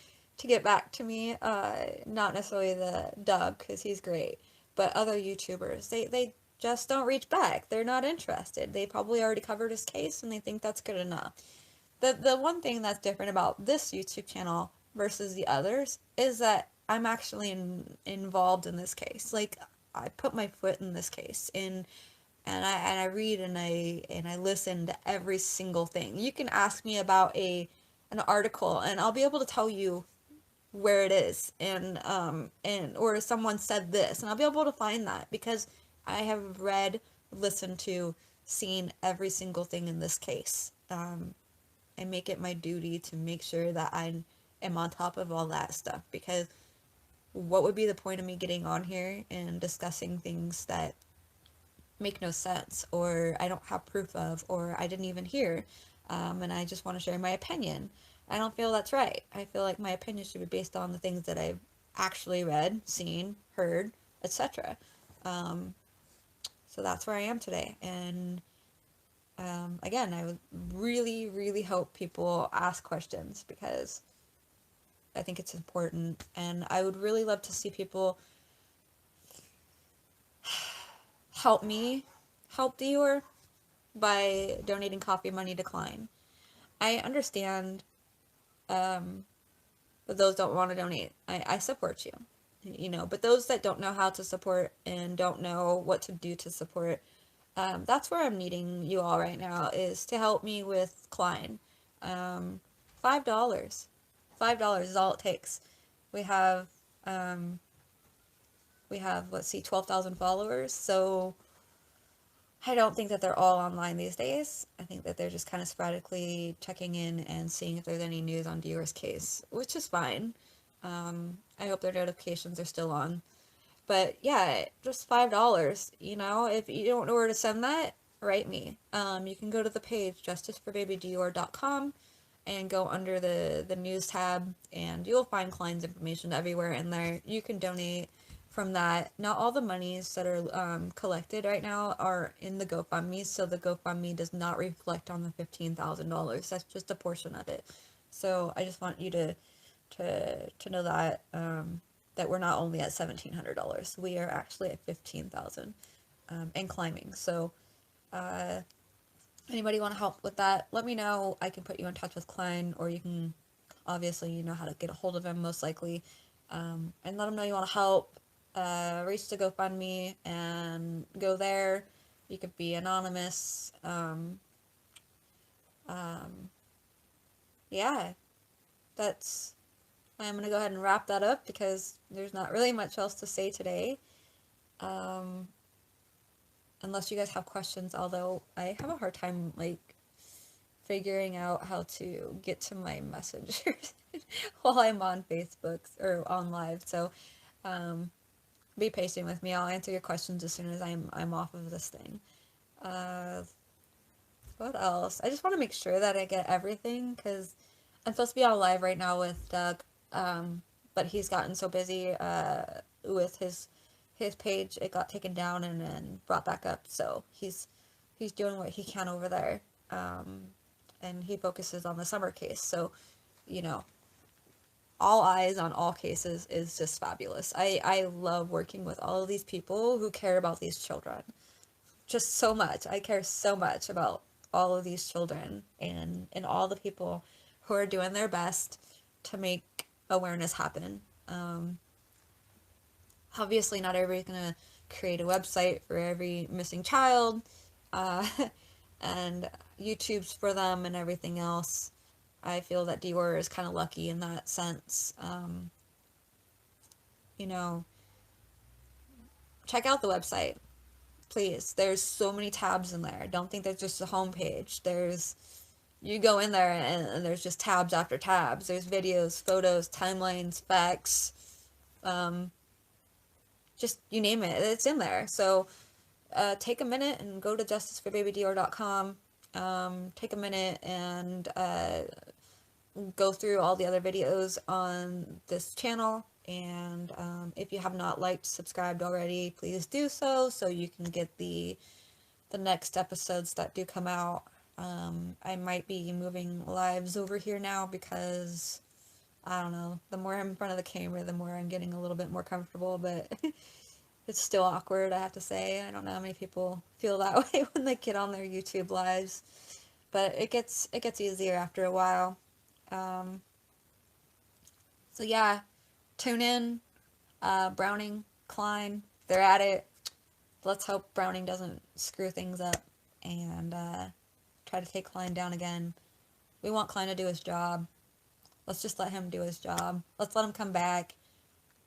get back to me. Not necessarily the Doug, because he's great, but other YouTubers. They just don't reach back. They're not interested. They probably already covered his case, and they think that's good enough. The one thing that's different about this YouTube channel versus the others is that I'm actually involved in this case. Like, I put my foot in this case, and I read and I listen to every single thing. You can ask me about an article, and I'll be able to tell you where it is, and or someone said this, and I'll be able to find that because I have read, listened to, seen every single thing in this case. I make it my duty to make sure that I am on top of all that stuff, because what would be the point of me getting on here and discussing things that make no sense, or I don't have proof of, or I didn't even hear, and I just want to share my opinion. I don't feel that's right. I feel like my opinion should be based on the things that I've actually read, seen, heard, etc. Um, so that's where I am today. And again, I would really, really hope people ask questions because I think it's important. And I would really love to see people help me help Deorr by donating coffee money to Klein. I understand that those don't want to donate. I support you, but those that don't know how to support and don't know what to do to support, that's where I'm needing you all right now, is to help me with Klein. Um, $5. $5 is all it takes. We have, um, let's see, 12,000 followers, so I don't think that they're all online these days. I think that they're just kind of sporadically checking in and seeing if there's any news on Deorr's case, which is fine. I hope their notifications are still on. But yeah, just $5. If you don't know where to send that, write me. You can go to the page justiceforbabydeorr.com and go under the news tab, and you'll find Klein's information everywhere in there. You can donate from that. Not all the monies that are collected right now are in the GoFundMe, so the GoFundMe does not reflect on the $15,000. That's just a portion of it. So I just want you to know that that we're not only at $1,700. We are actually at 15,000 and climbing. So anybody want to help with that, let me know. I can put you in touch with Klein, or you can, obviously, you know how to get a hold of him, most likely, and let him know you want to help. Reach the GoFundMe and go there. You could be anonymous. Yeah, that's, I'm going to go ahead and wrap that up because there's not really much else to say today. Unless you guys have questions, although I have a hard time, figuring out how to get to my messengers while I'm on Facebook or on live. So, be patient with me. I'll answer your questions as soon as I'm off of this thing. What else? I just want to make sure that I get everything, because I'm supposed to be on live right now with Doug, but he's gotten so busy with his page. It got taken down and then brought back up, so he's doing what he can over there, and he focuses on the summer case. So, you know, all eyes on all cases is just fabulous. I love working with all of these people who care about these children just so much. I care so much about all of these children and all the people who are doing their best to make awareness happen. Obviously, not everybody's going to create a website for every missing child, and YouTube's for them and everything else. I feel that Deorr is kind of lucky in that sense. You know, check out the website, please. There's so many tabs in there. Don't think there's just a homepage. You go in there and there's just tabs after tabs. There's videos, photos, timelines, facts, just you name it, it's in there. So take a minute and go to justiceforbabydeorr.com. Take a minute and go through all the other videos on this channel. And if you have not liked, subscribed already, please do so you can get the next episodes that do come out. I might be moving lives over here now because, I don't know, the more I'm in front of the camera, the more I'm getting a little bit more comfortable, but it's still awkward, I have to say. I don't know how many people feel that way when they get on their YouTube lives, but it gets easier after a while. So yeah, tune in. Browning, Klein, they're at it. Let's hope Browning doesn't screw things up and try to take Klein down again. We want Klein to do his job. Let's just let him do his job. Let's let him come back.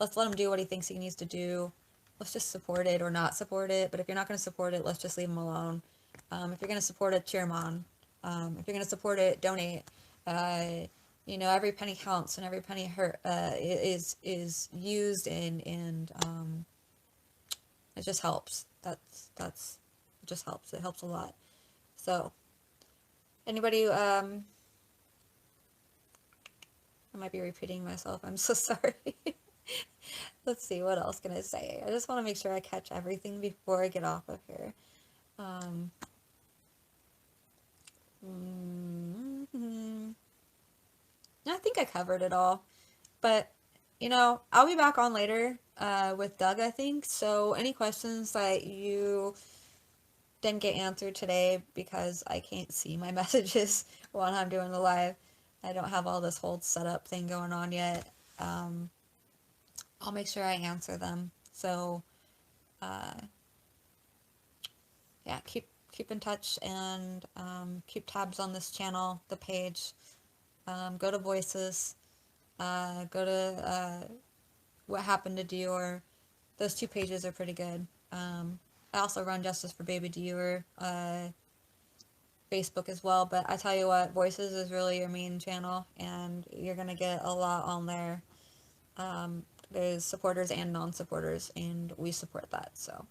Let's let him do what he thinks he needs to do. Let's just support it or not support it. But if you're not going to support it, let's just leave him alone. If you're going to support it, cheer him on. If you're going to support it, donate. Every penny counts and every penny is used and it just helps. That's It just helps. It helps a lot. So, anybody, I might be repeating myself. I'm so sorry. Let's see, what else can I say? I just want to make sure I catch everything before I get off of here. I think I covered it all. But, I'll be back on later with Doug, I think. So any questions that you didn't get answered today because I can't see my messages while I'm doing the live, I don't have all this whole setup thing going on yet. I'll make sure I answer them. So, yeah, keep in touch and keep tabs on this channel, the page. Go to Voices. Go to What Happened to Deorr. Those 2 pages are pretty good. I also run Justice for Baby Deorr Facebook as well, but I tell you what, Voices is really your main channel, and you're gonna get a lot on there. There's supporters and non-supporters, and we support that. So,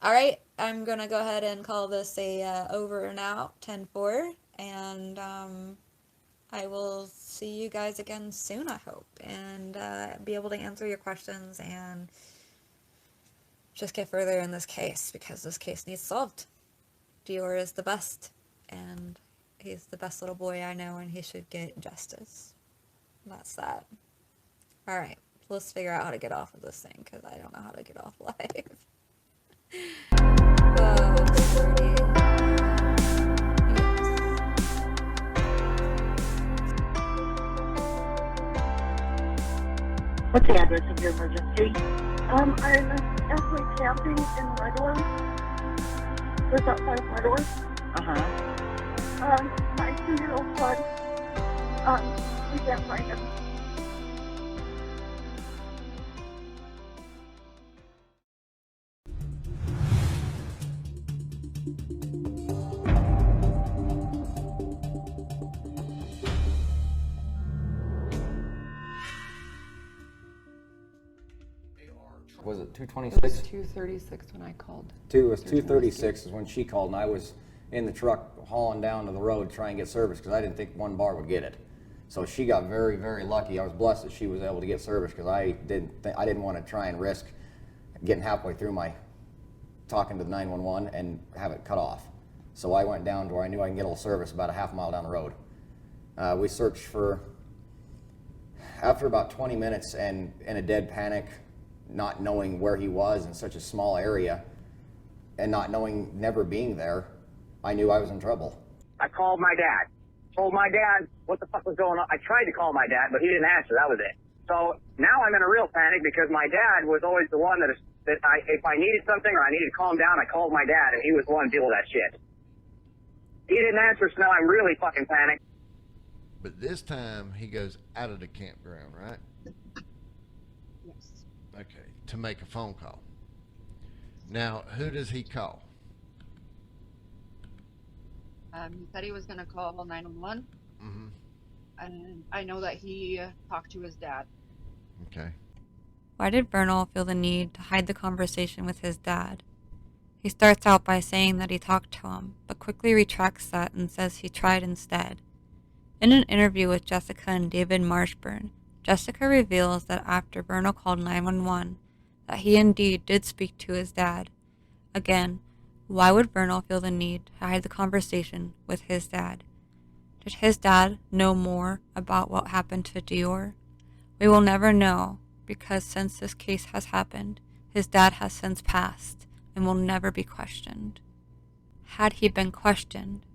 all right, I'm gonna go ahead and call this a over and out 10-4, and I will see you guys again soon, I hope, and be able to answer your questions and just get further in this case, because this case needs solved. Deorr is the best, and he's the best little boy I know, and he should get justice. And that's that. All right, let's figure out how to get off of this thing, because I don't know how to get off live. Whoa, 40. What's the address of your emergency? I'm actually camping in Redwood. Just outside of Redwood. My 2-year-old son, we can't find him. Was it It 2:26? was 2:36 when I called. It was 2:36 is when she called, and I was in the truck hauling down to the road to try and get service because I didn't think one bar would get it. So she got very, very lucky. I was blessed that she was able to get service because I didn't want to try and risk getting halfway through my talking to the 911 and have it cut off. So I went down to where I knew I can get a little service about a half mile down the road. We searched after about 20 minutes and in a dead panic, not knowing where he was in such a small area and not knowing, never being there, I knew I was in trouble. I called my dad. Told my dad what the fuck was going on. I tried to call my dad, but he didn't answer. That was it. So now I'm in a real panic because my dad was always the one if I needed something or I needed to calm down, I called my dad, and he was the one to deal with that shit. He didn't answer, so now I'm really fucking panicked. But this time he goes out of the campground, right? Yes. Okay, to make a phone call. Now, who does he call? He said he was going to call 911, Mm-hmm. and I know that he talked to his dad. Okay. Why did Bernal feel the need to hide the conversation with his dad? He starts out by saying that he talked to him, but quickly retracts that and says he tried instead. In an interview with Jessica and David Marshburn, Jessica reveals that after Bernal called 911, that he indeed did speak to his dad. Again, why would Bernal feel the need to hide the conversation with his dad? Did his dad know more about what happened to Deorr? We will never know, because since this case has happened, his dad has since passed and will never be questioned. Had he been questioned,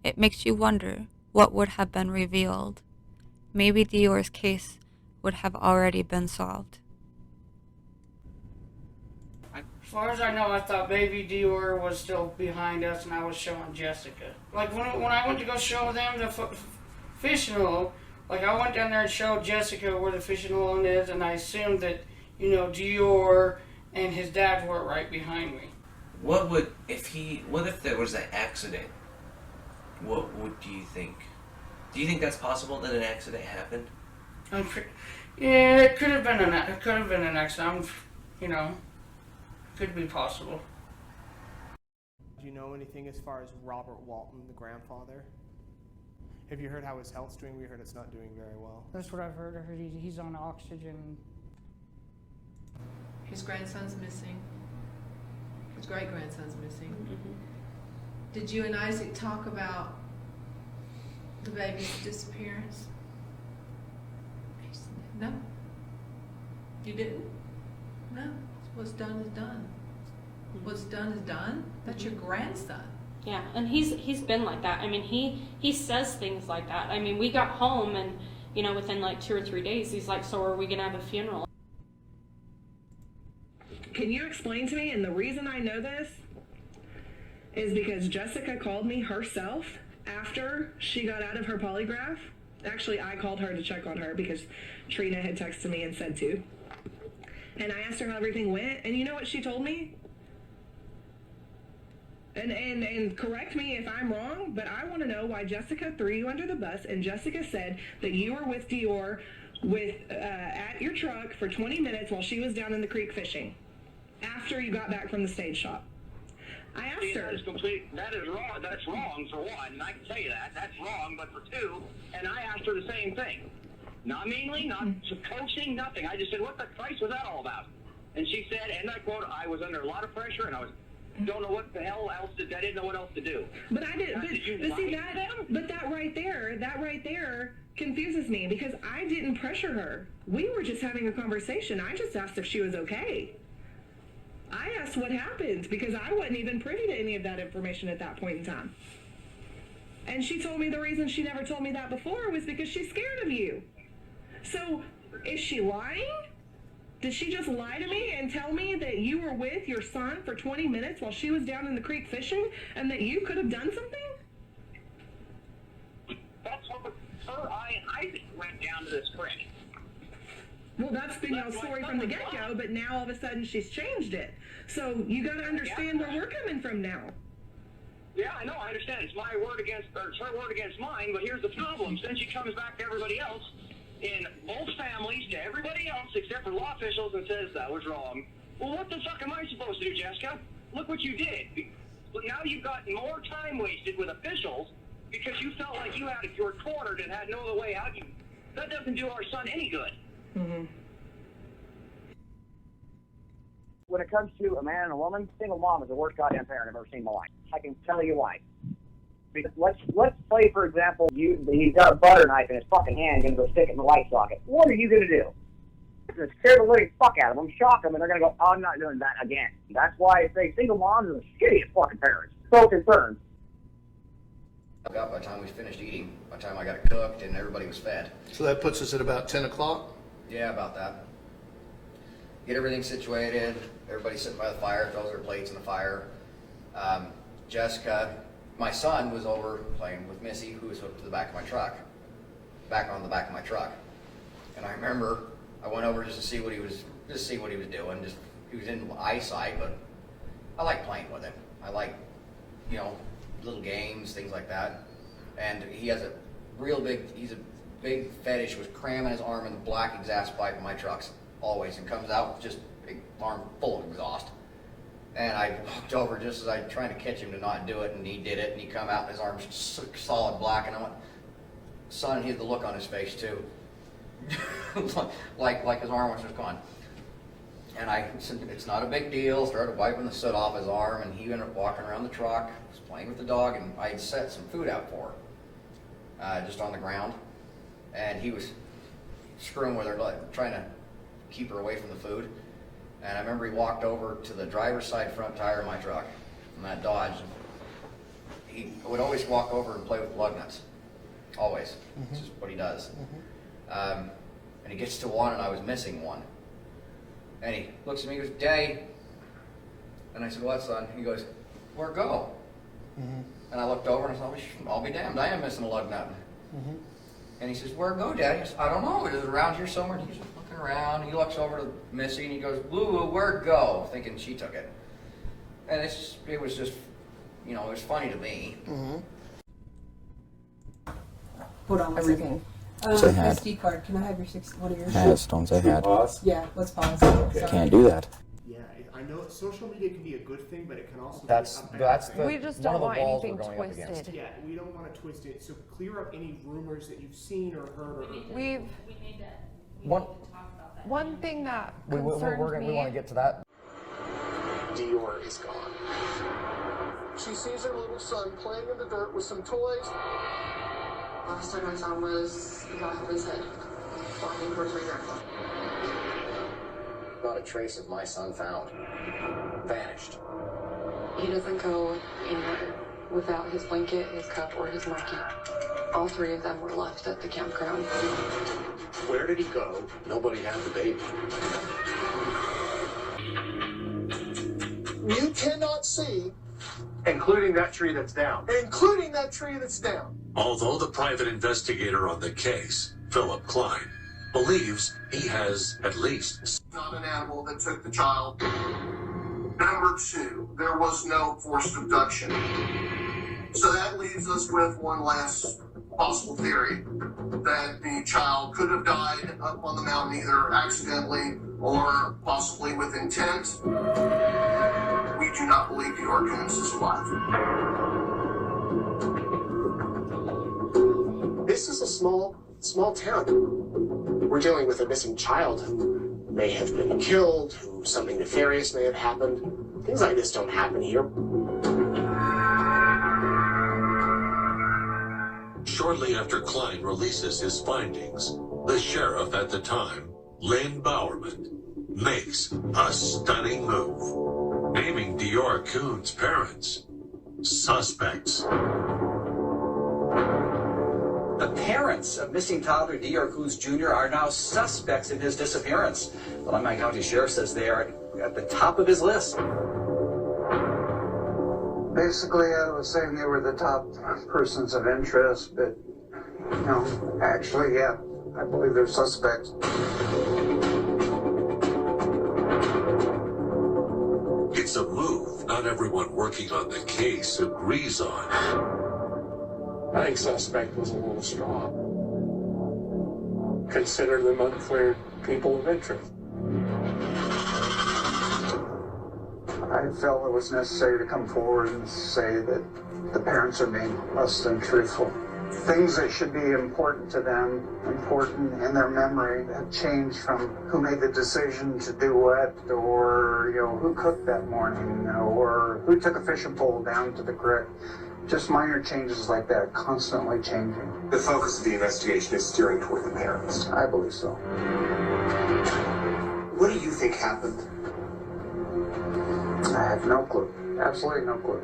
it makes you wonder what would have been revealed. Maybe Deorr's case would have already been solved. As far as I know, I thought baby Deorr was still behind us, and I was showing Jessica. Like when I went to go show them the fishing hole, like I went down there and showed Jessica where the fishing hole is, and I assumed that Deorr and his dad were right behind me. What if there was an accident? What do you think? Do you think that's possible that an accident happened? Yeah, it could have been an accident. Could be possible. you know anything as far as Robert Walton, the grandfather? Have you heard how his health's doing? We heard it's not doing very well. That's what I've heard. I heard he's on oxygen. His grandson's missing. His great-grandson's missing. Did you and Isaac talk about the baby's disappearance? No. You didn't? No. What's done is done. What's done is done. That's your grandson. Yeah, and he's been like that. I mean, he says things like that. I mean, we got home and, you know, within like 2 or 3 days, he's like, so are we going to have a funeral? Can you explain to me, and the reason I know this is because Jessica called me herself after she got out of her polygraph. Actually, I called her to check on her because Trina had texted me and said to. And I asked her how everything went, and you know what she told me? And correct me if I'm wrong, but I want to know why Jessica threw you under the bus, and Jessica said that you were with Deorr at your truck for 20 minutes while she was down in the creek fishing after you got back from the stage shop. I asked her. That is wrong. That's wrong, for one, and I can tell you that. That's wrong, but for two, and I asked her the same thing. Not meanly, not coaching, nothing. I just said, what the Christ was that all about? And she said, and I quote, I was under a lot of pressure, and I don't know what the hell else I didn't know what else to do. But I didn't. But that right there confuses me because I didn't pressure her. We were just having a conversation. I just asked if she was okay. I asked what happened because I wasn't even privy to any of that information at that point in time. And she told me the reason she never told me that before was because she's scared of you. So, is she lying? Did she just lie to me and tell me that you were with your son for 20 minutes while she was down in the creek fishing and that you could have done something? That's what her and Isaac went down to this creek. Well, that's been your story from the get-go, but now all of a sudden she's changed it. So you got to understand where we're coming from now. Yeah, I know, I understand. It's my word against, or it's her word against mine, but here's the problem. Since she comes back to everybody else, in both families, to everybody else except for law officials, and says that was wrong. Well, what the fuck am I supposed to do, Jessica? Look what you did. But now you've got more time wasted with officials because you felt like you were cornered and had no other way out. That doesn't do our son any good. When it comes to a man and a woman, single mom is the worst goddamn parent I've ever seen in my life. I can tell you why. Because let's say, for example, he's got a butter knife in his fucking hand, gonna go stick it in the light socket. What are you gonna do? You're gonna scare the living fuck out of them, shock them, and they're gonna go, I'm not doing that again. That's why I say single moms are the shittiest fucking parents. So concerned. I got by the time we finished eating, by the time I got it cooked and everybody was fed. So that puts us at about 10 o'clock? Yeah, about that. Get everything situated, everybody sitting by the fire, throws their plates in the fire. Jessica, my son, was over playing with Missy, who was hooked to the back of my truck, back on the back of my truck. And I remember I went over just to see what he was doing. He was in eyesight, but I like playing with him. I like, little games, things like that. And he has he's a big fetish with cramming his arm in the black exhaust pipe of my trucks always, and comes out with just big arm full of exhaust. And I walked over just as I trying to catch him to not do it, and he did it, and he come out and his arm's solid black, and I went, son, he had the look on his face too. like his arm was just gone. And I said, it's not a big deal, started wiping the soot off his arm, and he ended up walking around the truck, was playing with the dog, and I had set some food out for her, just on the ground. And he was screwing with her, trying to keep her away from the food. And I remember he walked over to the driver's side front tire of my truck, in that Dodge. He would always walk over and play with lug nuts. Always. It's just what he does. And he gets to one, and I was missing one. And he looks at me and goes, Daddy. And I said, what, son? He goes, where'd it go? And I looked over and I thought, I'll be damned, I am missing a lug nut. And he says, where'd it go, Daddy? I said, I don't know, it is around here somewhere. And he's looking around, and he looks over to Missy, and he goes, woo, where'd it go? Thinking she took it. And it was just, it was funny to me. Hold on one second. Say had. SD card. Can I have your one of yours? Has, don't say had. Yeah, let's pause. Okay. Can't do that. Yeah, I know social media can be a good thing, but it can also That's be a bad that's thing. the We just one of don't the want balls we're anything going up against. twisted. Yeah, we don't want to twist it. So clear up any rumors that you've seen or heard. One thing that We concerns want me. to get to that. Deorr is gone. She sees her little son playing in the dirt with some toys. Last time I saw him was the guy with his head walking towards my grandpa. Not a trace of my son found. Vanished. He doesn't go anywhere without his blanket, his cup, or his marquee. All three of them were left at the campground. Where did he go? Nobody had the baby. You cannot see, including that tree that's down. Including that tree that's down. Although the private investigator on the case, Philip Klein, believes he has at least Not an animal that took the child. Number two, there was no forced abduction. So that leaves us with one last possible theory, that the child could have died up on the mountain either accidentally or possibly with intent. We do not believe Deorr Coons is alive. This is a small town. We're dealing with a missing child who may have been killed, who something nefarious may have happened. Things like this don't happen here. Shortly after Klein releases his findings, the sheriff at the time, Lynn Bowerman, makes a stunning move, naming Deorr Coons' parents suspects. The parents of missing toddler Deorr Coons Jr. are now suspects in his disappearance. The Limelight County Sheriff says they are at the top of his list. Basically, I was saying they were the top persons of interest, but, actually, yeah, I believe they're suspects. It's a move not everyone working on the case agrees on. I think suspect was a little strong. Consider them uncleared people of interest. I felt it was necessary to come forward and say that the parents are being less than truthful. Things that should be important to them, important in their memory, have changed from who made the decision to do what, or, who cooked that morning, or who took a fishing pole down to the creek. Just minor changes like that, constantly changing. The focus of the investigation is steering toward the parents. I believe so. What do you think happened? I have no clue. Absolutely no clue.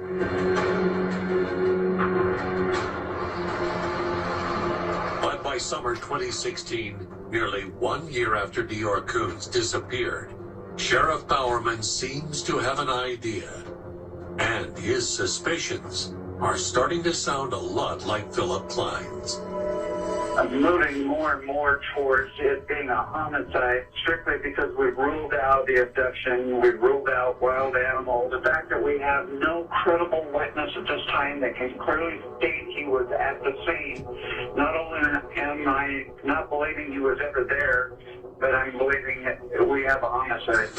But by summer 2016, nearly 1 year after Deorr Coons disappeared, Sheriff Bowerman seems to have an idea. And his suspicions are starting to sound a lot like Philip Klein's. I'm moving more and more towards it being a homicide, strictly because we've ruled out the abduction, we've ruled out wild animals. The fact that we have no credible witness at this time that can clearly state he was at the scene. Not only am I not believing he was ever there, but I'm believing that we have a homicide.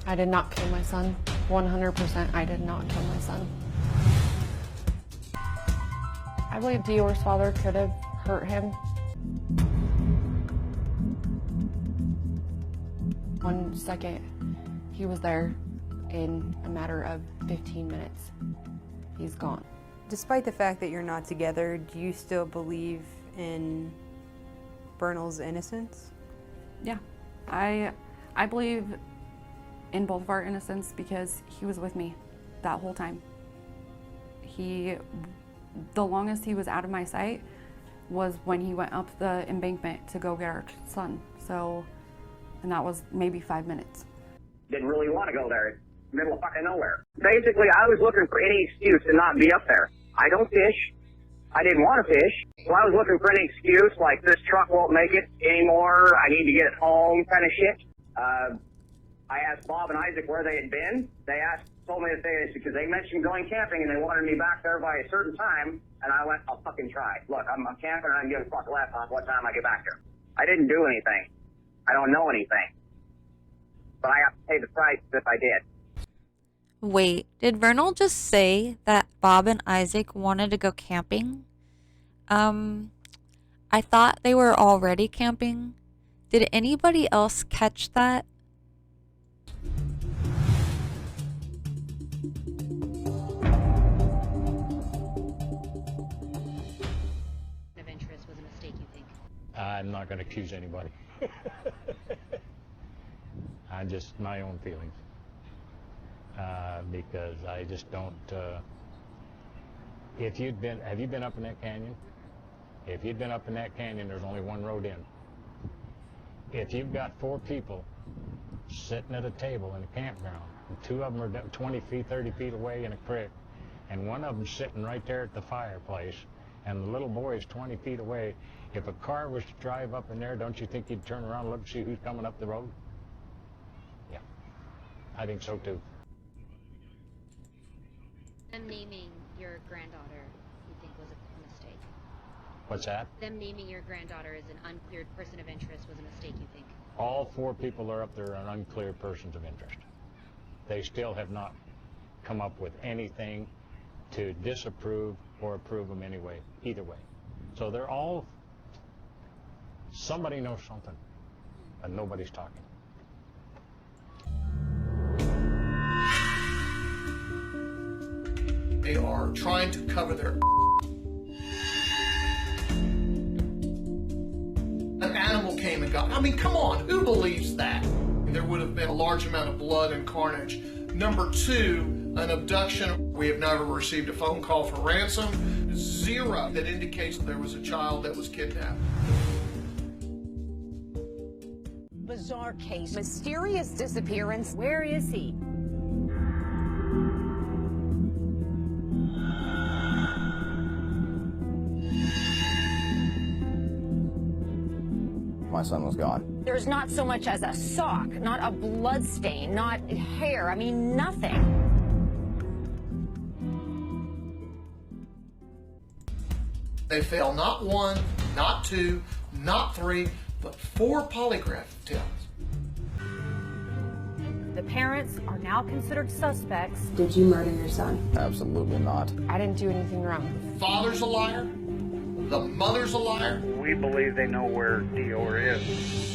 I did not kill my son. 100% I did not kill my son. I believe Deorr's father could have hurt him. 1 second, he was there. In a matter of 15 minutes, he's gone. Despite the fact that you're not together, do you still believe in Bernal's innocence? Yeah, I believe in both of our innocence because he was with me that whole time. The longest he was out of my sight was when he went up the embankment to go get our son. And that was maybe 5 minutes. Didn't really want to go there. Middle of fucking nowhere. Basically, I was looking for any excuse to not be up there. I don't fish. I didn't want to fish. So I was looking for any excuse, like this truck won't make it anymore. I need to get it home kind of shit. I I asked Bob and Isaac where they had been. They told me that because they mentioned going camping and they wanted me back there by a certain time, and I went, I'll fucking try. Look, I'm camping and I can give a fuck less on what time I get back there. I didn't do anything. I don't know anything. But I have to pay the price if I did. Wait, did Vernal just say that Bob and Isaac wanted to go camping? I thought they were already camping. Did anybody else catch that? Of interest was a mistake, you think? I'm not going to accuse anybody. Just my own feelings. Because I just don't. Have you been up in that canyon? If you'd been up in that canyon, there's only one road in. If you've got 4 people sitting at a table in a campground, and 2 of them are 20 feet, 30 feet away in a creek, and one of them's sitting right there at the fireplace, and the little boy is 20 feet away, if a car was to drive up in there, don't you think you'd turn around and look and see who's coming up the road? Yeah, I think so too. Them naming your granddaughter, you think was a mistake? What's that? Them naming your granddaughter as an uncleared person of interest was a mistake, you think? All 4 people are up there are unclear persons of interest. They still have not come up with anything to disapprove or approve them anyway, either way. So they're all, somebody knows something, and nobody's talking. They are trying to cover their an animal came and got. I mean, come on, who believes that? There would have been a large amount of blood and carnage. Number 2, an abduction. We have never received a phone call for ransom. 0 that indicates that there was a child that was kidnapped. Bizarre case. Mysterious disappearance. Where is he? My son was gone. There's not so much as a sock, not a blood stain, not hair. I mean, nothing. They fail not 1, not 2, not 3, but 4 polygraph tests. The parents are now considered suspects. Did you murder your son? Absolutely not. I didn't do anything wrong. Father's a liar. The mother's a liar. We believe they know where Deorr is.